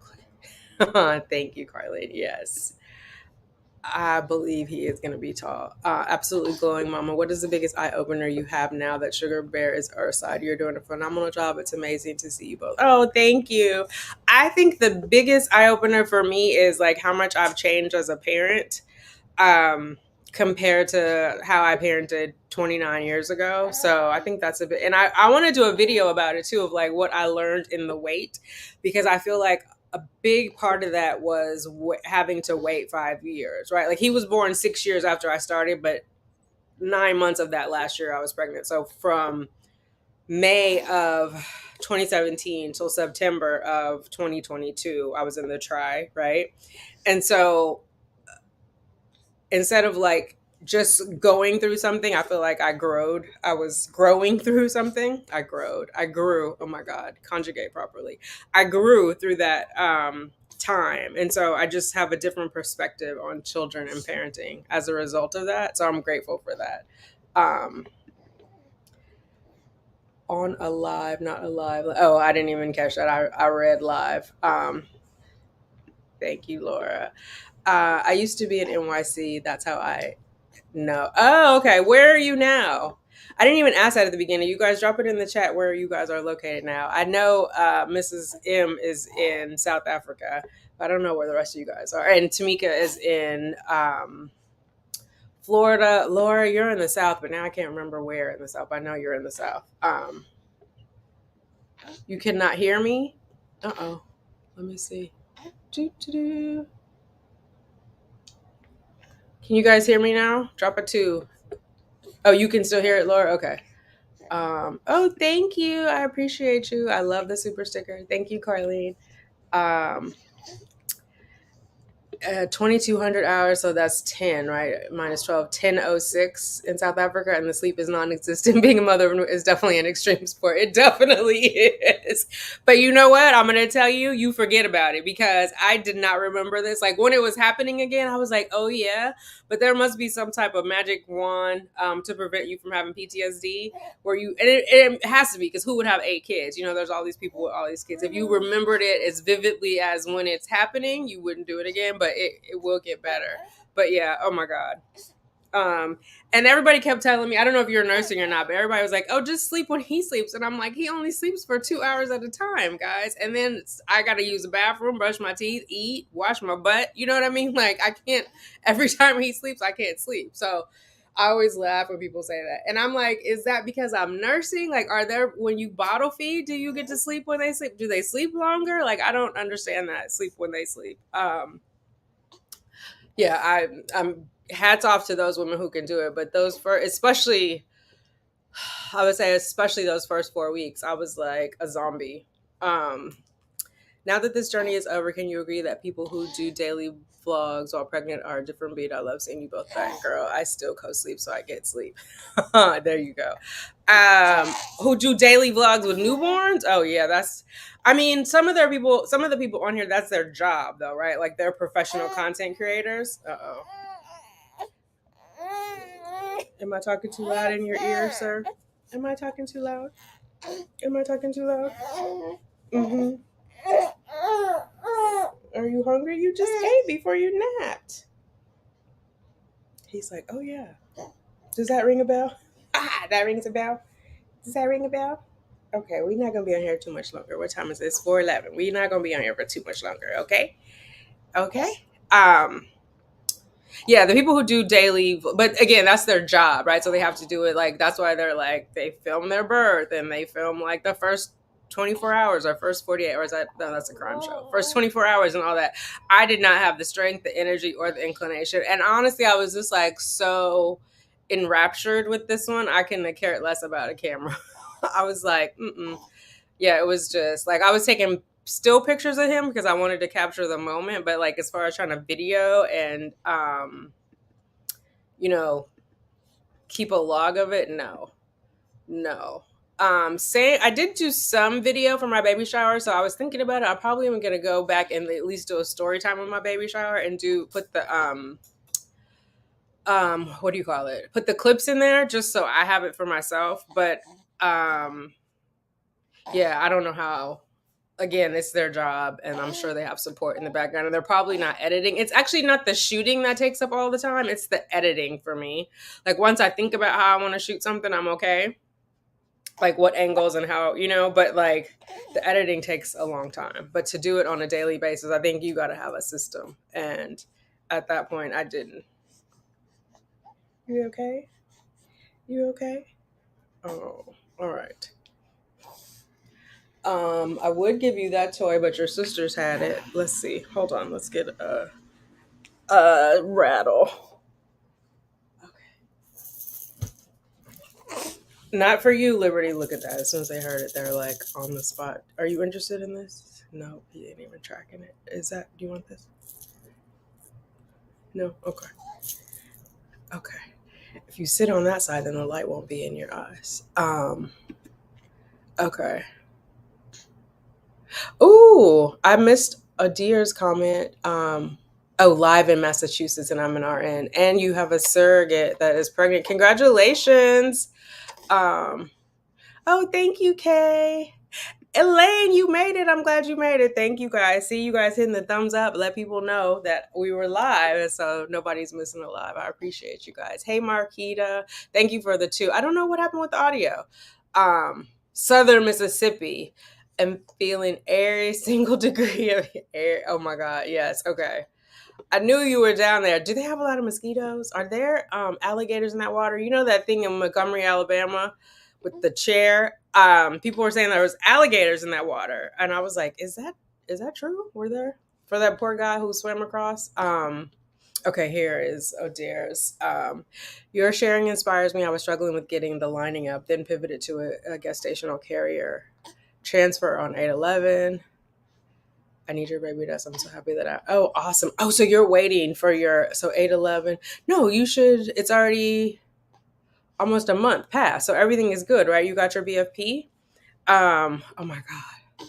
S1: Thank you, Carlene. Yes. I believe he is going to be tall. Absolutely glowing, Mama. What is the biggest eye opener you have now that Sugar Bear is Earthside? You're doing a phenomenal job. It's amazing to see you both. Oh, thank you. I think the biggest eye opener for me is like how much I've changed as a parent compared to how I parented 29 years ago. So I think that's a bit, and I want to do a video about it too, of like what I learned in the wait, because I feel like a big part of that was having to wait 5 years, right? Like he was born 6 years after I started, but 9 months of that last year I was pregnant. So from May of 2017 till September of 2022, I was in the try, right? And so instead of like just going through something, I feel like I was growing through something. I grew. Oh my God, conjugate properly. I grew through that time. And so I just have a different perspective on children and parenting as a result of that. So I'm grateful for that. On a live, not alive. Oh, I didn't even catch that. I read live. Thank you, Laura. I used to be in NYC. That's how I know. Oh, okay. Where are you now? I didn't even ask that at the beginning. You guys drop it in the chat where you guys are located now. I know Mrs. M is in South Africa, but I don't know where the rest of you guys are. And Tamika is in Florida. Laura, you're in the South, but now I can't remember where in the South. I know you're in the South. You cannot hear me? Uh-oh. Let me see. Doo-doo-doo. Can you guys hear me now? Drop a 2. Oh, you can still hear it, Laura? Okay. Oh, thank you. I appreciate you. I love the super sticker. Thank you, Carlene. Um, 2,200 hours, so that's 10, right? Minus 12, 10:06 in South Africa, and the sleep is non-existent. Being a mother is definitely an extreme sport. It definitely is. But you know what? I'm going to tell you, you forget about it because I did not remember this. Like when it was happening again, I was like, oh yeah, but there must be some type of magic wand to prevent you from having PTSD where you, and it has to be because who would have 8 kids? You know, there's all these people with all these kids. If you remembered it as vividly as when it's happening, you wouldn't do it again, but it will get better. But yeah, oh my God. And everybody kept telling me, I don't know if you're nursing or not, but everybody was like, oh, just sleep when he sleeps. And I'm like, he only sleeps for 2 hours at a time, guys. And then I got to use the bathroom, brush my teeth, eat, wash my butt. You know what I mean? Like I can't, every time he sleeps, I can't sleep. So I always laugh when people say that. And I'm like, is that because I'm nursing? Like, are there, when you bottle feed, do you get to sleep when they sleep? Do they sleep longer? Like, I don't understand that. Sleep when they sleep. Yeah, I'm hats off to those women who can do it. But those for, especially, I would say, especially those first 4 weeks, I was like a zombie. Now that this journey is over, can you agree that people who do daily vlogs while pregnant are a different breed? I love seeing you both back, girl. I still co-sleep, so I get sleep. There you go. Who do daily vlogs with newborns? Oh yeah, that's. I mean, some of the people on here, that's their job, though, right? Like they're professional content creators. Uh-oh. Am I talking too loud in your ear, sir? Am I talking too loud? Am I talking too loud? Mm-hmm. Are you hungry? You just ate before you napped. He's like, oh yeah. Does that ring a bell? Ah, that rings a bell. Does that ring a bell? Okay, we're not gonna be on here too much longer. What time is this? 4:11. We're not gonna be on here for too much longer. Okay. Okay. Yeah, the people who do daily, but again, that's their job, right? So they have to do it like, that's why they're like, they film their birth and they film like the first 24 hours or first 48 hours. No, that's a crime show. First 24 hours and all that. I did not have the strength, the energy, or the inclination. And honestly, I was just like so enraptured with this one. I couldn't have cared less about a camera. I was like, yeah, it was just like I was taking still pictures of him because I wanted to capture the moment, but like as far as trying to video and you know, keep a log of it, no. Say I did do some video for my baby shower, so I was thinking about it. I probably am gonna go back and at least do a story time with my baby shower and put the what do you call it? Put the clips in there just so I have it for myself. But yeah, I don't know how. Again, it's their job, and I'm sure they have support in the background, and they're probably not editing. It's actually not the shooting that takes up all the time. It's the editing for me. Like once I think about how I want to shoot something, I'm okay. Like what angles and how, but like the editing takes a long time. But to do it on a daily basis, I think you got to have a system. And at that point, I didn't. You okay? You okay? Oh, all right. I would give you that toy, but your sisters had it. Let's see. Hold on. Let's get a rattle. Okay. Not for you, Liberty. Look at that. As soon as they heard it, they're like on the spot. Are you interested in this? No, he ain't even tracking it. Do you want this? No? Okay. Okay. If you sit on that side, then the light won't be in your eyes. Okay. Ooh, I missed a deer's comment. Live in Massachusetts, and I'm an RN, and you have a surrogate that is pregnant. Congratulations. Oh, thank you, Kay. Elaine, you made it. I'm glad you made it. Thank you guys. See you guys hitting the thumbs up. Let people know that we were live, so nobody's missing a live. I appreciate you guys. Hey, Marquita. Thank you for the 2. I don't know what happened with the audio. Southern Mississippi. And feeling every single degree of air. Oh my God. Yes. Okay. I knew you were down there. Do they have a lot of mosquitoes? Are there alligators in that water? You know that thing in Montgomery, Alabama, with the chair? People were saying there was alligators in that water, and I was like, is that true? Were there for that poor guy who swam across? Okay, here is O'Dare's. Your sharing inspires me. I was struggling with getting the lining up, then pivoted to a gestational carrier transfer on 8/11. I need your baby dust. I'm so happy that oh, awesome. Oh, so you're waiting for so 8/11. No, you should. It's already almost a month past. So everything is good, right? You got your BFP? Oh my God.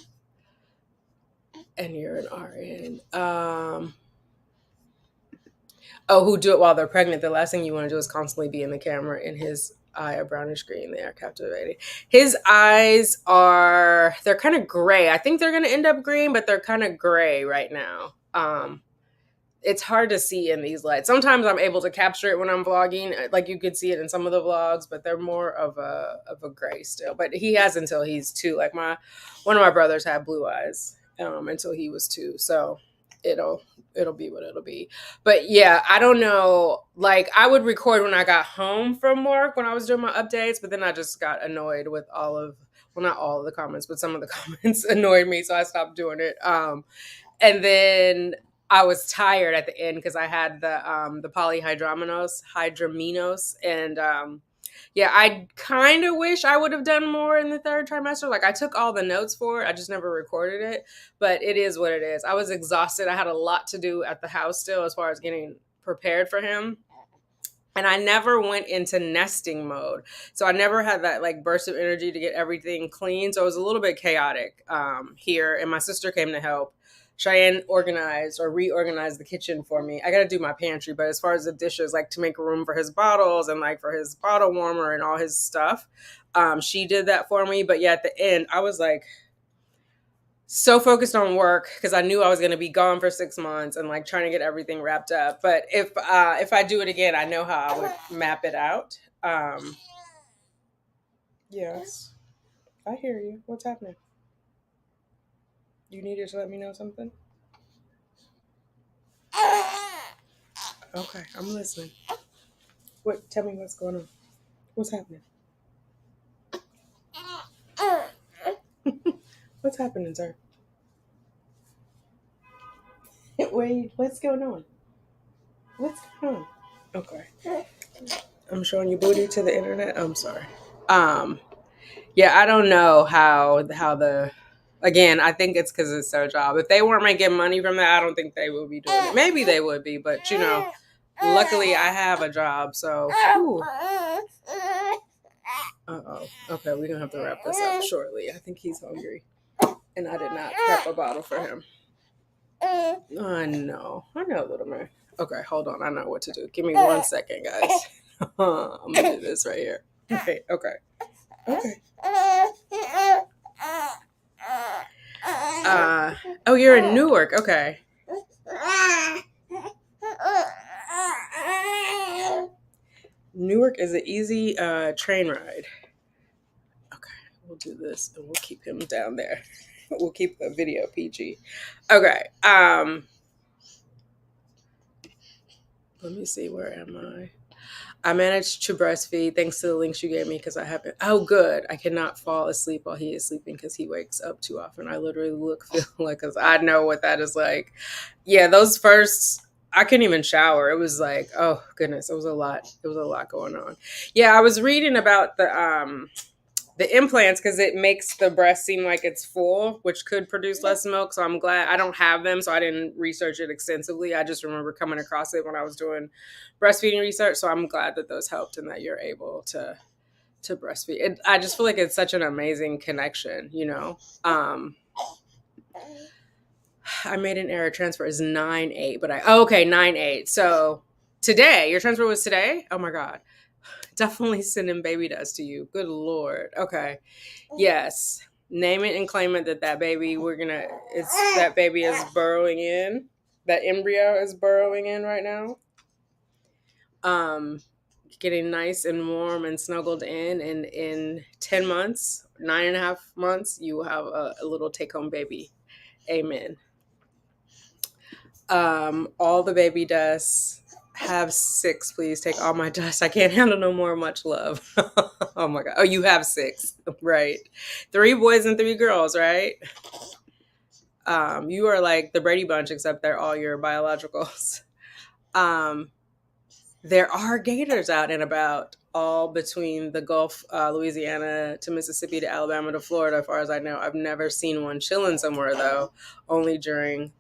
S1: And you're an RN. Oh, who do it while they're pregnant. The last thing you want to do is constantly be in the camera in his eye, a brownish green. They are captivating. His eyes they're kind of gray. I think they're going to end up green, but they're kind of gray right now. It's hard to see in these lights. Sometimes I'm able to capture it when I'm vlogging. Like you could see it in some of the vlogs, but they're more of a gray still. But he has until he's 2. Like one of my brothers had blue eyes until he was 2. So it'll be what it'll be. But yeah, I don't know. Like I would record when I got home from work when I was doing my updates, but then I just got annoyed with not all of the comments, but some of the comments annoyed me, so I stopped doing it. And then I was tired at the end because I had the polyhydramnios, and yeah, I kind of wish I would have done more in the 3rd trimester. Like I took all the notes for it, I just never recorded it. But it is what it is. I was exhausted. I had a lot to do at the house still as far as getting prepared for him. And I never went into nesting mode. So I never had that like burst of energy to get everything clean. So it was a little bit chaotic here. And my sister came to help. Cheyenne organized or reorganized the kitchen for me. I got to do my pantry, but as far as the dishes, like to make room for his bottles and like for his bottle warmer and all his stuff, she did that for me. But yeah, at the end, I was like so focused on work because I knew I was going to be gone for 6 months and like trying to get everything wrapped up. But if I do it again, I know how I would map it out. Yes, I hear you. What's happening? You needed to let me know something? Okay, I'm listening. What? Tell me what's going on. What's happening? What's happening, sir? Wait, what's going on? What's going on? Okay. I'm showing you booty to the internet. I'm sorry. Yeah, I don't know how the again, I think it's because it's their job. If they weren't making money from that, I don't think they would be doing it. Maybe they would be, but luckily I have a job, so uh-oh. Okay, we're gonna have to wrap this up shortly. I think he's hungry. And I did not prep a bottle for him. I know, little man. Okay, hold on. I know what to do. Give me 1 second, guys. I'm gonna do this right here. Okay. Oh, you're in Newark. Okay. Newark is an easy train ride. Okay, we'll do this and we'll keep him down there. We'll keep the video PG. Okay. Let me see. Where am I? I managed to breastfeed thanks to the links you gave me because I haven't. Oh, good. I cannot fall asleep while he is sleeping because he wakes up too often. I literally feel like, because I know what that is like. Yeah, those first, I couldn't even shower. It was like, oh goodness, it was a lot. It was a lot going on. Yeah, I was reading about the implants because it makes the breast seem like it's full, which could produce less milk. So I'm glad I don't have them. So I didn't research it extensively. I just remember coming across it when I was doing breastfeeding research. So I'm glad that those helped and that you're able to breastfeed. I just feel like it's such an amazing connection, I made an error. Transfer is 9/8, but okay, 9/8. So today, your transfer was today? Oh my God. Definitely sending baby dust to you. Good Lord. Okay. Yes. Name it and claim it that baby, that baby is burrowing in. That embryo is burrowing in right now. Getting nice and warm and snuggled in. And in 10 months, 9.5 months, you will have a little take home baby. Amen. All the baby dust. Have 6, please. Take all my dust. I can't handle no more. Much love. Oh my God. Oh, you have 6. Right. 3 boys and 3 girls, right? You are like the Brady Bunch, except they're all your biologicals. There are gators out and about, all between the Gulf, Louisiana to Mississippi to Alabama to Florida, as far as I know. I've never seen one chilling somewhere, though, only during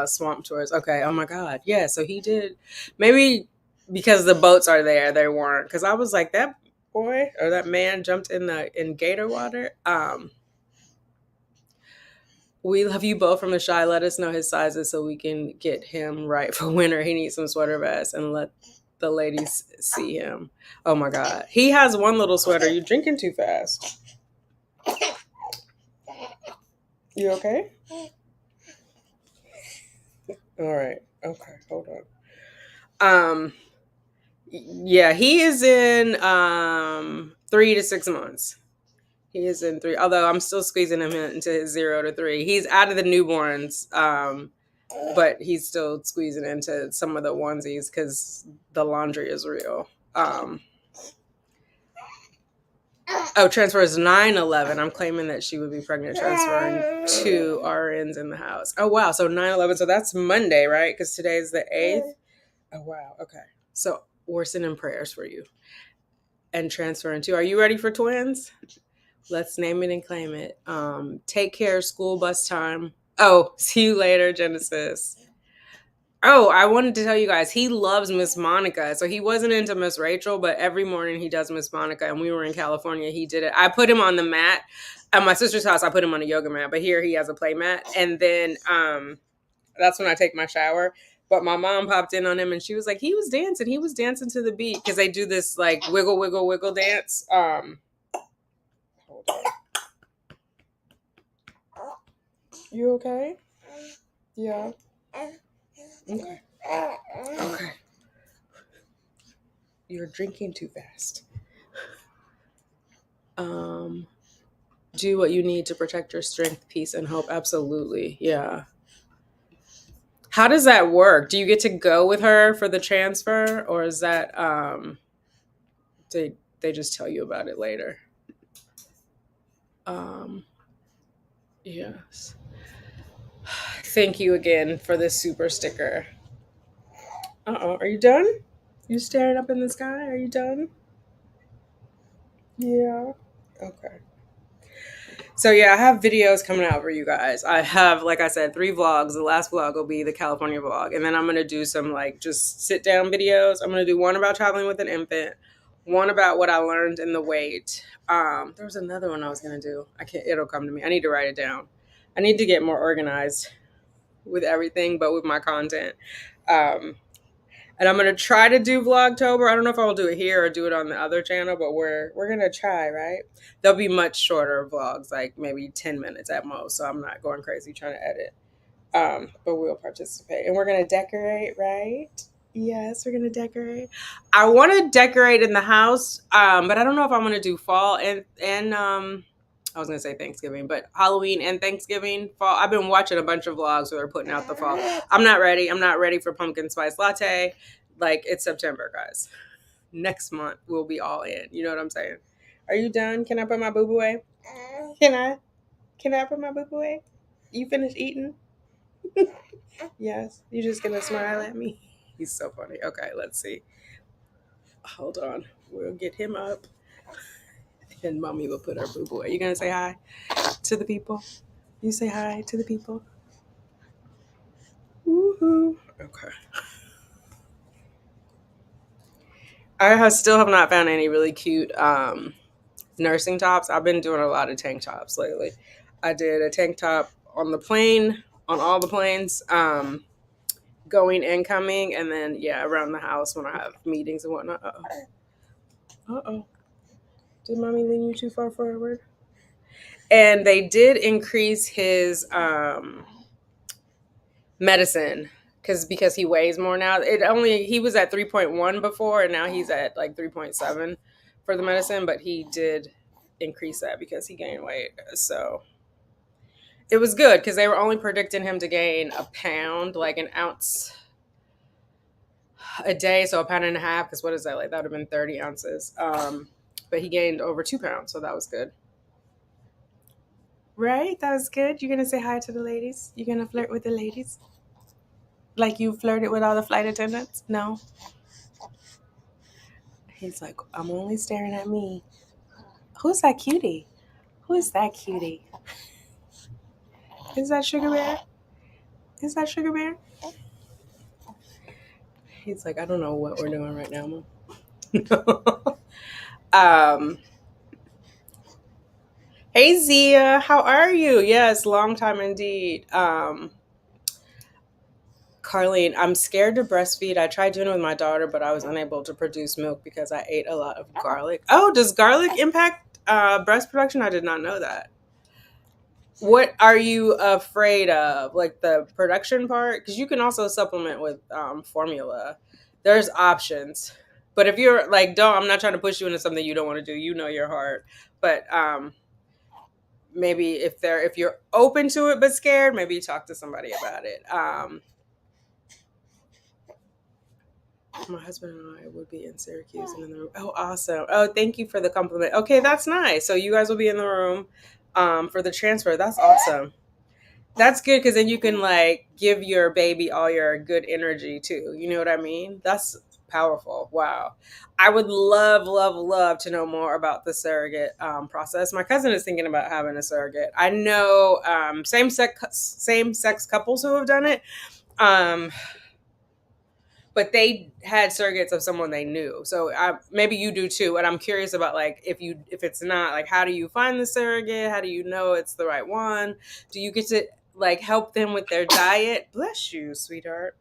S1: swamp tours. Okay, oh my God. Yeah, so he did. Maybe because the boats are there, they weren't. Because I was like, that boy or that man jumped in gator water. We love you both from the shy. Let us know his sizes so we can get him right for winter. He needs some sweater vests, and let the ladies see him. Oh my God. He has one little sweater. You're drinking too fast. You okay? All right. Okay. Hold on. Yeah, he is in 3 to 6 months. He is in 3, although I'm still squeezing him into his 0 to 3. He's out of the newborns. But he's still squeezing into some of the onesies because the laundry is real. Transfer is 9/11. I'm claiming that she would be pregnant, transferring 2 RNs in the house. Oh, wow. So 9/11. So that's Monday, right? Because today's the 8th. Oh, wow. Okay. So we're sending prayers for you. And transferring 2. Are you ready for twins? Let's name it and claim it. Take care, school bus time. Oh, see you later, Genesis. Oh, I wanted to tell you guys, he loves Miss Monica. So he wasn't into Miss Rachel, but every morning he does Miss Monica. And we were in California. He did it. I put him on the mat. At my sister's house, I put him on a yoga mat. But here he has a play mat. And then that's when I take my shower. But my mom popped in on him and she was like, he was dancing. He was dancing to the beat. Because they do this like wiggle, wiggle, wiggle dance. Hold on. You okay? Yeah. Okay. Okay. You're drinking too fast. Do what you need to protect your strength, peace, and hope. Absolutely. Yeah. How does that work? Do you get to go with her for the transfer, or is that they just tell you about it later? Yes. Thank you again for this super sticker. Are you done? You staring up in the sky? Are you done? Yeah. Okay. So yeah, I have videos coming out for you guys. I have, like I said, 3 vlogs. The last vlog will be the California vlog. And then I'm going to do some like just sit down videos. I'm going to do one about traveling with an infant, one about what I learned in the wait. There was another one I was going to do. It'll come to me. I need to write it down. I need to get more organized with everything, but with my content. And I'm gonna try to do Vlogtober. I don't know if I will do it here or do it on the other channel, but we're gonna try, right? They'll be much shorter vlogs, like maybe 10 minutes at most. So I'm not going crazy trying to edit. But we'll participate. And we're gonna decorate, right? Yes, we're gonna decorate. I wanna decorate in the house, but I don't know if I'm gonna do fall and I was gonna say Thanksgiving, but Halloween and Thanksgiving, fall. I've been watching a bunch of vlogs where they're putting out the fall. I'm not ready. I'm not ready for pumpkin spice latte. Like, it's September, guys. Next month we'll be all in. You know what I'm saying? Are you done? Can I put my boob away? Can I put my boob away? You finished eating? Yes. You just gonna smile at me? He's so funny. Okay, let's see. Hold on. We'll get him up. And mommy will put her boob away. You gonna say hi to the people? You say hi to the people. Woohoo. Okay. I still have not found any really cute nursing tops. I've been doing a lot of tank tops lately. I did a tank top on the plane, on all the planes, going and coming, and then, yeah, around the house when I have meetings and whatnot. Uh-oh. Did mommy lean you too far forward? And they did increase his medicine because he weighs more now. He was at 3.1 before, and now he's at like 3.7 for the medicine, but he did increase that because he gained weight. So it was good because they were only predicting him to gain a pound, like an ounce a day, so a pound and a half. Because what is that, like? That would have been 30 ounces. But he gained over 2 pounds, so that was good. Right? That was good. You're gonna say hi to the ladies. You're gonna flirt with the ladies, like you flirted with all the flight attendants. No. He's like, I'm only staring at me. Who's that cutie? Who is that cutie? Is that Sugar Bear? Is that Sugar Bear? He's like, I don't know what we're doing right now, Mom. um, hey Zia, how are you? Yes, long time indeed. Carlene, I'm scared to breastfeed. I tried doing it with my daughter, but I was unable to produce milk because I ate a lot of garlic. Oh, does garlic impact breast production? I did not know that. What are you afraid of? Like the production part? Because you can also supplement with formula. There's options. But if you're like, don't, I'm not trying to push you into something you don't want to do. You know your heart. But maybe if you're open to it but scared, maybe talk to somebody about it. My husband and I would be in Syracuse and in the room. Oh, awesome. Oh, thank you for the compliment. Okay, that's nice. So you guys will be in the room for the transfer. That's awesome. That's good because then you can like give your baby all your good energy too. You know what I mean? That's powerful. Wow. I would love, love, love to know more about the surrogate process. My cousin is thinking about having a surrogate. I know same sex couples who have done it. But they had surrogates of someone they knew. So maybe you do too. And I'm curious about like if it's not, like, how do you find the surrogate? How do you know it's the right one? Do you get to like help them with their diet? Bless you, sweetheart.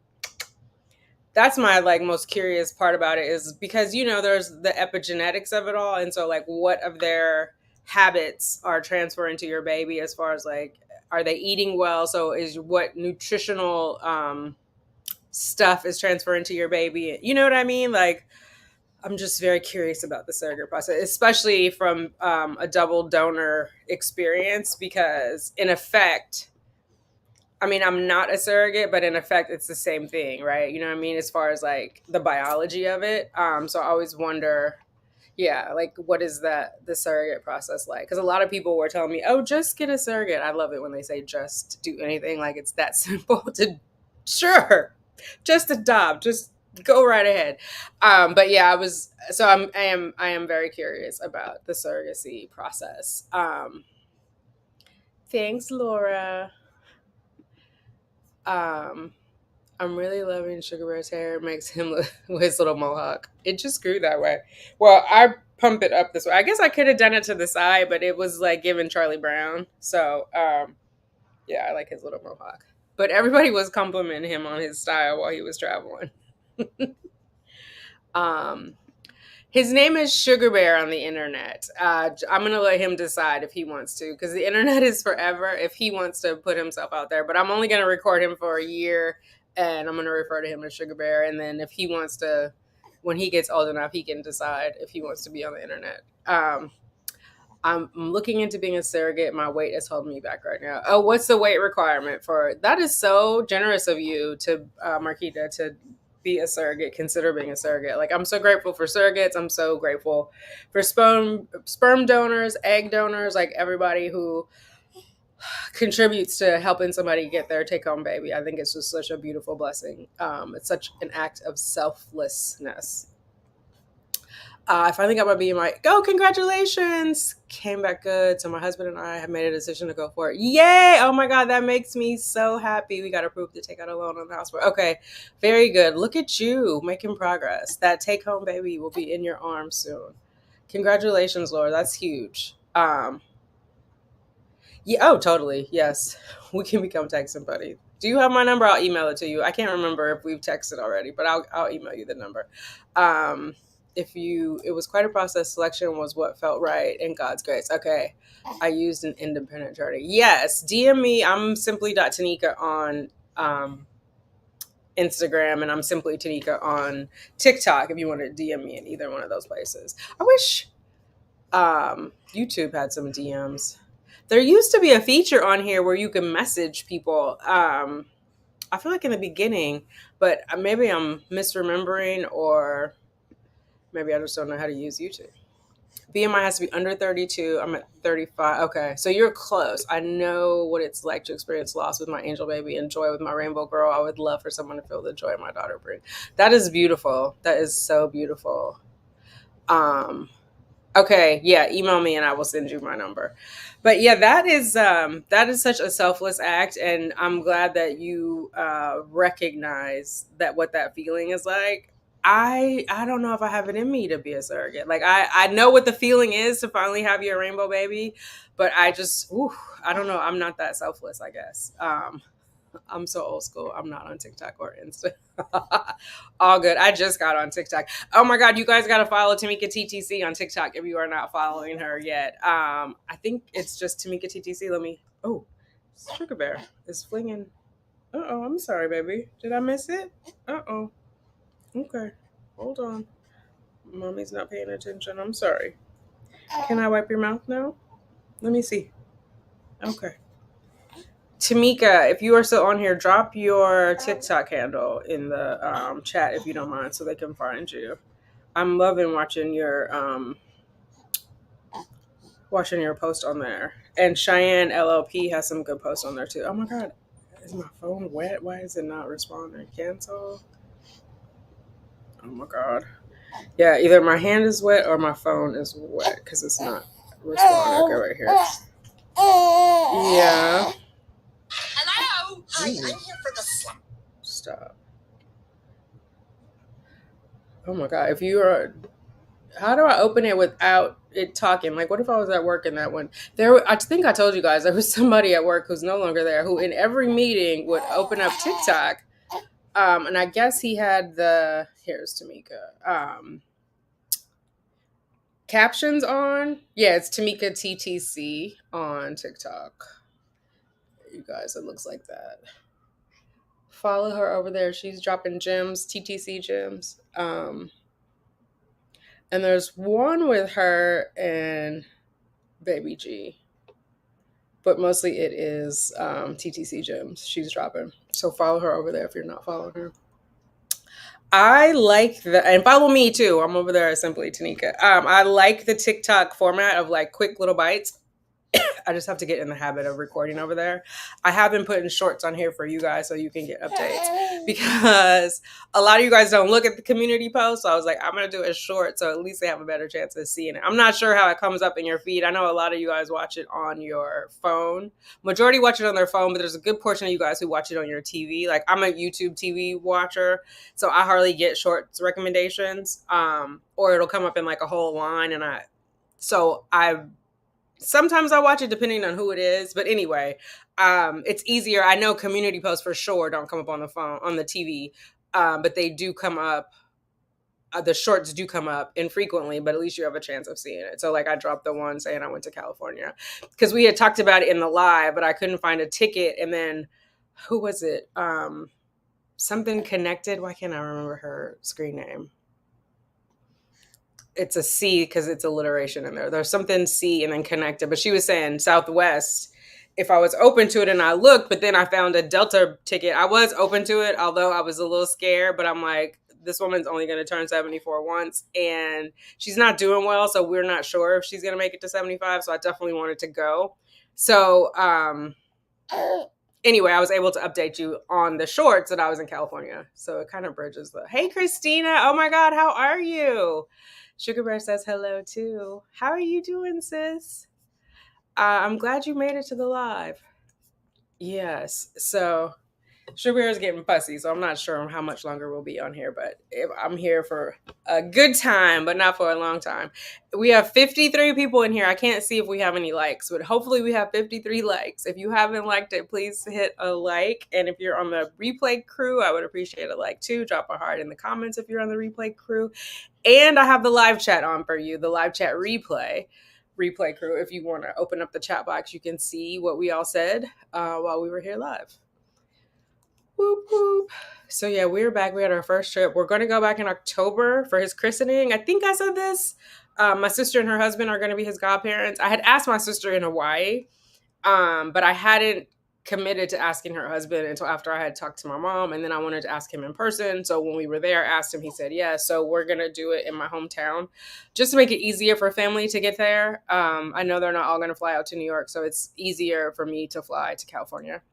S1: That's my like most curious part about it, is because there's the epigenetics of it all, and so like what of their habits are transferring to your baby, as far as like, are they eating well? So is what nutritional stuff is transferring to your baby. You know what I mean? Like, I'm just very curious about the surrogate process, especially from a double donor experience, because in effect, I mean, I'm not a surrogate, but in effect, it's the same thing, right? You know what I mean? As far as like the biology of it. So I always wonder, yeah, like what is the surrogate process like? Because a lot of people were telling me, oh, just get a surrogate. I love it when they say just do anything, like it's that simple to, sure, just adopt, just go right ahead. But yeah, I am very curious about the surrogacy process. Thanks, Laura. um I'm really loving Sugar Bear's hair. It makes him look with his little mohawk. It just grew that way. Well, I pump it up this way. I guess I could have done it to the side, but it was like giving Charlie Brown. So yeah, I like his little mohawk. But everybody was complimenting him on his style while he was traveling. um His name is Sugar Bear on the internet. I'm going to let him decide if he wants to, because the internet is forever, if he wants to put himself out there. But I'm only going to record him for a year, and I'm going to refer to him as Sugar Bear. And then if he wants to, when he gets old enough, he can decide if he wants to be on the internet. I'm looking into being a surrogate. My weight is holding me back right now. Oh, what's the weight requirement for that? Is so generous of you to Marquita, to be a surrogate, consider being a surrogate. Like, I'm so grateful for surrogates. I'm so grateful for sperm donors, egg donors, like everybody who contributes to helping somebody get their take home baby. I think it's just such a beautiful blessing. It's such an act of selflessness. I finally got my BMI. Go, congratulations! Came back good. So my husband and I have made a decision to go for it. Yay! Oh my God, that makes me so happy. We got approved to take out a loan on the house. Okay, very good. Look at you making progress. That take home baby will be in your arms soon. Congratulations, Laura. That's huge. Yeah. Oh, totally. Yes, we can become texting buddies. Do you have my number? I'll email it to you. I can't remember if we've texted already, but I'll email you the number. it was quite a process. Selection was what felt right in God's grace. Okay. I used an independent journey. Yes. DM me. I'm simply Tanika on Instagram, and I'm simply Tanika on TikTok if you want to DM me in either one of those places. I wish YouTube had some DMs. There used to be a feature on here where you can message people. I feel like in the beginning, but maybe I'm misremembering, or maybe I just don't know how to use YouTube. BMI has to be under 32. I'm at 35. Okay, so you're close. I know what it's like to experience loss with my angel baby and joy with my rainbow girl. I would love for someone to feel the joy my daughter brings. That is beautiful. That is so beautiful. Um, Okay, yeah, email me and I will send you my number. But yeah, that is such a selfless act, and I'm glad that you recognize that what that feeling is like. I don't know if I have it in me to be a surrogate. Like I know what the feeling is to finally have your rainbow baby, but I don't know. I'm not that selfless, I guess. I'm so old school. I'm not on TikTok or Insta. All good. I just got on TikTok. Oh my God, you guys got to follow Tanika TTC on TikTok if you are not following her yet. I think it's just Tanika TTC. Oh, Sugar Bear is flinging. Uh-oh, I'm sorry, baby. Did I miss it? Uh-oh. Okay. Hold on. Mommy's not paying attention. I'm sorry. Can I wipe your mouth now? Let me see. Okay. Tamika, if you are still on here, drop your TikTok handle in the chat if you don't mind, so they can find you. I'm loving watching your post on there. And Cheyenne LLP has some good posts on there too. Oh my God, is my phone wet? Why is it not responding? Cancel. Oh my God. Yeah, either my hand is wet or my phone is wet because it's not responding. Okay, right here. Yeah.
S2: Hello. Hi, I'm here for the slum.
S1: Stop. Oh my God. If you are, how do I open it without it talking? Like, what if I was at work and that one I think I told you guys there was somebody at work who's no longer there who in every meeting would open up TikTok. And I guess he had here's Tamika, captions on. Yeah, it's Tamika TTC on TikTok. You guys, it looks like that. Follow her over there. She's dropping gems, TTC gems. And there's one with her and Baby G, but mostly it is TTC gems she's dropping. So follow her over there if you're not following her. I like and follow me too. I'm over there at Simply Tanika. I like the TikTok format of like quick little bites. I just have to get in the habit of recording over there. I have been putting shorts on here for you guys so you can get updates, because a lot of you guys don't look at the community post. So I was like, I'm going to do a short so at least they have a better chance of seeing it. I'm not sure how it comes up in your feed. I know a lot of you guys watch it on your phone. Majority watch it on their phone, but there's a good portion of you guys who watch it on your TV. Like, I'm a YouTube TV watcher, so I hardly get shorts recommendations, or it'll come up in like a whole line, and sometimes I watch it depending on who it is. But anyway, it's easier. I know community posts for sure don't come up on the phone, on the TV, but they do come up. The shorts do come up infrequently, but at least you have a chance of seeing it. So like I dropped the one saying I went to California because we had talked about it in the live, but I couldn't find a ticket. And then who was it? Something Connected. Why can't I remember her screen name? It's a C because it's alliteration in there. There's something C and then Connected, but she was saying Southwest. If I was open to it and I looked, but then I found a Delta ticket. I was open to it, although I was a little scared, but I'm like, this woman's only going to turn 74 once and she's not doing well. So we're not sure if she's going to make it to 75. So I definitely wanted to go. So, anyway, I was able to update you on the shorts that I was in California. So it kind of bridges hey, Christina. Oh my God. How are you? Sugar Bear says hello too. How are you doing, sis? I'm glad you made it to the live. Yes. So Sugar is getting fussy, so I'm not sure how much longer we'll be on here, but I'm here for a good time, but not for a long time. We have 53 people in here. I can't see if we have any likes, but hopefully we have 53 likes. If you haven't liked it, please hit a like. And if you're on the replay crew, I would appreciate a like too. Drop a heart in the comments if you're on the replay crew. And I have the live chat on for you, the live chat replay crew. If you want to open up the chat box, you can see what we all said while we were here live. Whoop, whoop. So yeah, we're back. We had our first trip. We're going to go back in October for his christening. I think I said this. My sister and her husband are going to be his godparents. I had asked my sister in Hawaii, but I hadn't committed to asking her husband until after I had talked to my mom, and then I wanted to ask him in person. So when we were there, I asked him, he said yes. So we're going to do it in my hometown just to make it easier for family to get there. I know they're not all going to fly out to New York, so it's easier for me to fly to California.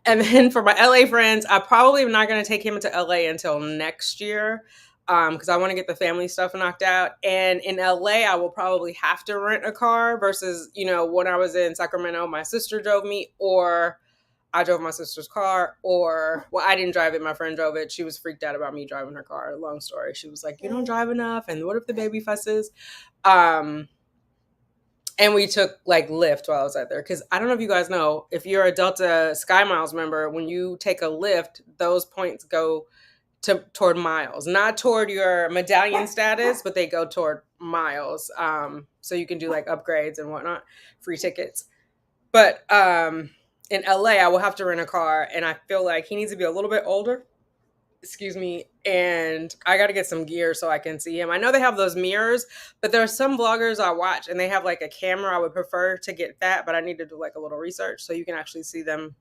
S1: And then for my LA friends, I probably am not going to take him to LA until next year because I want to get the family stuff knocked out. And in LA, I will probably have to rent a car versus, when I was in Sacramento, my sister drove me, or I drove my sister's car, or, well, I didn't drive it. My friend drove it. She was freaked out about me driving her car. Long story. She was like, you don't drive enough. And what if the baby fusses? And we took like Lyft while I was out there. Because I don't know if you guys know, if you're a Delta Sky Miles member, when you take a Lyft, those points go toward miles, not toward your medallion status, but they go toward miles. So you can do like upgrades and whatnot, free tickets. But in LA, I will have to rent a car. And I feel like he needs to be a little bit older. Excuse me, and I got to get some gear so I can see him. I know they have those mirrors, but there are some vloggers I watch and they have like a camera. I would prefer to get that, but I need to do like a little research so you can actually see them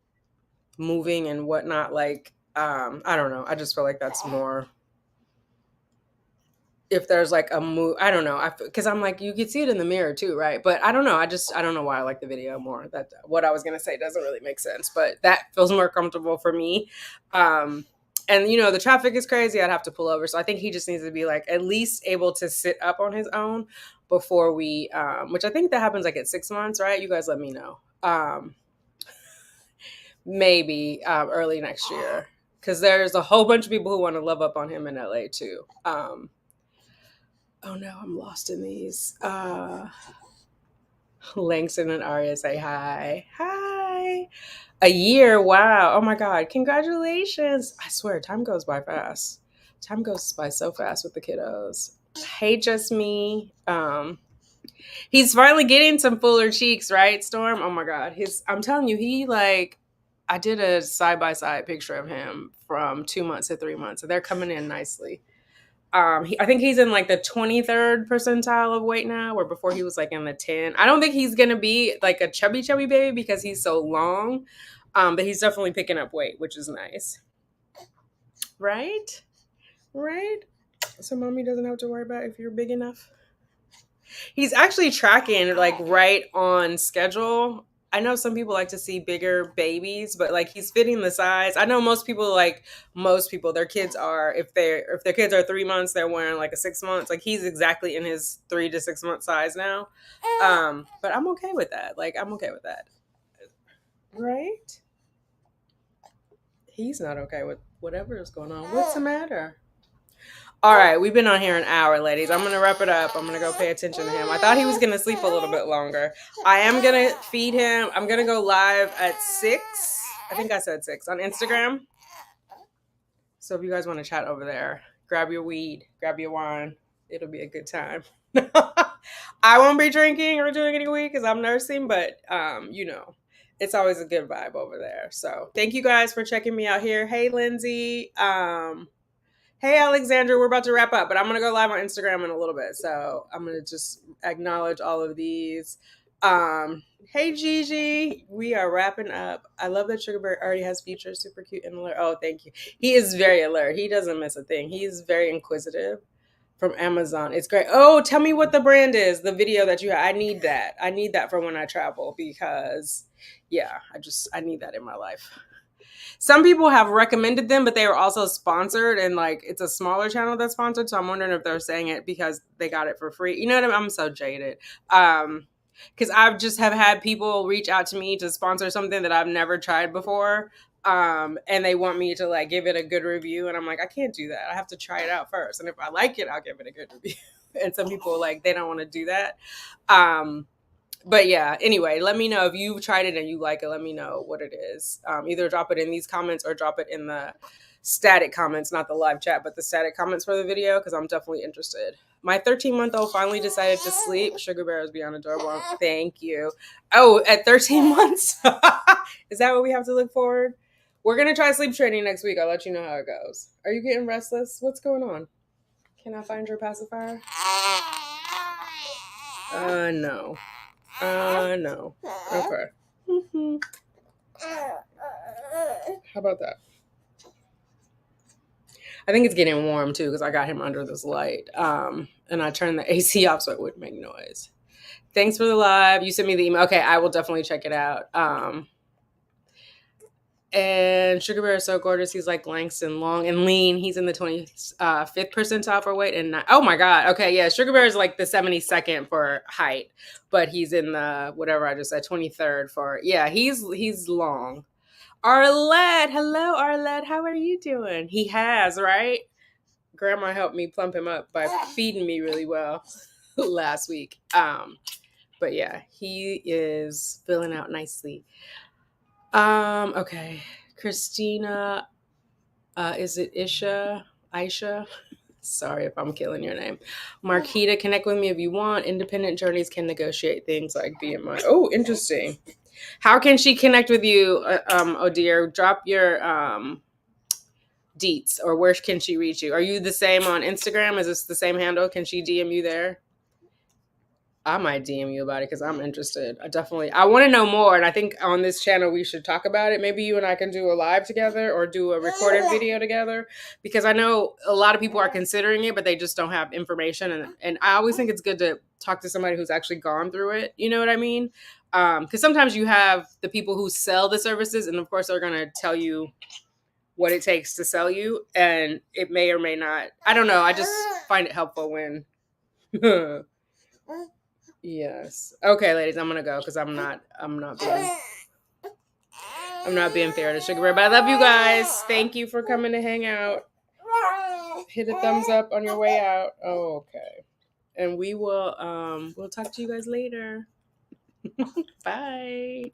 S1: moving and whatnot. Like, I don't know. I just feel like that's more, if there's like a move, I don't know. Because I'm like, you could see it in the mirror too, right? But I don't know. I don't know why I like the video more. That what I was going to say doesn't really make sense, but that feels more comfortable for me. And, the traffic is crazy. I'd have to pull over. So I think he just needs to be like at least able to sit up on his own before we, which I think that happens like at 6 months, right? You guys let me know. Maybe early next year. Because there's a whole bunch of people who want to love up on him in LA too. Oh no, I'm lost in these. Langston and Aria say hi. Hi. A year. Wow. Oh my God. Congratulations. I swear, time goes by fast. Time goes by so fast with the kiddos. Hey, just me. He's finally getting some fuller cheeks, right, Storm? Oh my God. I'm telling you, I did a side-by-side picture of him from 2 months to 3 months. So they're coming in nicely. I think he's in like the 23rd percentile of weight now, where before he was like in the 10. I don't think he's going to be like a chubby baby because he's so long. But he's definitely picking up weight, which is nice. Right? Right? So mommy doesn't have to worry about if you're big enough. He's actually tracking like right on schedule. I know some people like to see bigger babies, but like he's fitting the size. I know most people, their kids are, if their kids are 3 months, they're wearing like a 6 months. Like he's exactly in his 3 to 6 month size now. But I'm okay with that. I'm okay with that. Right? He's not okay with whatever is going on. What's the matter? All right, we've been on here an hour, ladies. I'm going to wrap it up. I'm going to go pay attention to him. I thought he was going to sleep a little bit longer. I am going to feed him. I'm going to go live at 6. I think I said 6 on Instagram. So if you guys want to chat over there, grab your weed, grab your wine. It'll be a good time. I won't be drinking or doing any weed because I'm nursing, but, it's always a good vibe over there. So thank you guys for checking me out here. Hey, Lindsay. Hey, Alexandra, we're about to wrap up, but I'm going to go live on Instagram in a little bit. So I'm going to just acknowledge all of these. Hey, Gigi, we are wrapping up. I love that Sugar Bear already has features. Super cute and alert. Oh, thank you. He is very alert. He doesn't miss a thing. He's very inquisitive. From Amazon. It's great. Oh, tell me what the brand is. The video that you have. I need that. I need that for when I travel because, yeah, I need that in my life. Some people have recommended them, but they were also sponsored, and it's a smaller channel that's sponsored. So I'm wondering if they're saying it because they got it for free. You know what I mean? I'm so jaded. because I've just have had people reach out to me to sponsor something that I've never tried before. And they want me to like give it a good review, and I'm like, I can't do that. I have to try it out first, and if I like it, I'll give it a good review. And some people like they don't want to do that. But yeah, anyway, let me know if you've tried it and you like it. Let me know what it is. Either drop it in these comments or drop it in the static comments, not the live chat, but the static comments for the video, because I'm definitely interested. My 13-month-old finally decided to sleep. Sugar Bear is beyond adorable. Thank you. Oh, at 13 months? Is that what we have to look forward? We're going to try sleep training next week. I'll let you know how it goes. Are you getting restless? What's going on? Can I find your pacifier? No. No. Okay. How about that? I think it's getting warm too because I got him under this light. And I turned the AC off so it wouldn't make noise. Thanks for the live. You sent me the email. Okay, I will definitely check it out. And Sugar Bear is so gorgeous. He's like Langston, long and lean. He's in the 25th percentile for weight. And oh my God. Okay, yeah. Sugar Bear is like the 72nd for height, but he's in the whatever I just said, 23rd for he's long. Arlette, hello Arlette. How are you doing? He has, right? Grandma helped me plump him up by feeding me really well last week. But yeah, he is filling out nicely. Okay. Christina, is it Aisha? Sorry if I'm killing your name. Marquita, connect with me if you want. Independent journeys can negotiate things like BMI. Oh, interesting. How can she connect with you, oh dear? Drop your deets, or where can she reach you? Are you the same on Instagram? Is this the same handle? Can she DM you there? I might DM you about it because I'm interested. I want to know more. And I think on this channel, we should talk about it. Maybe you and I can do a live together or do a recorded video together, because I know a lot of people are considering it, but they just don't have information. And I always think it's good to talk to somebody who's actually gone through it. You know what I mean? Because sometimes you have the people who sell the services, and of course, they're going to tell you what it takes to sell you. And it may or may not. I don't know. I just find it helpful when... Yes. Okay, ladies, I'm gonna go because I'm not being fair to Sugar Bear. But I love you guys. Thank you for coming to hang out. Hit a thumbs up on your way out. Oh, okay. And we will we'll talk to you guys later. Bye.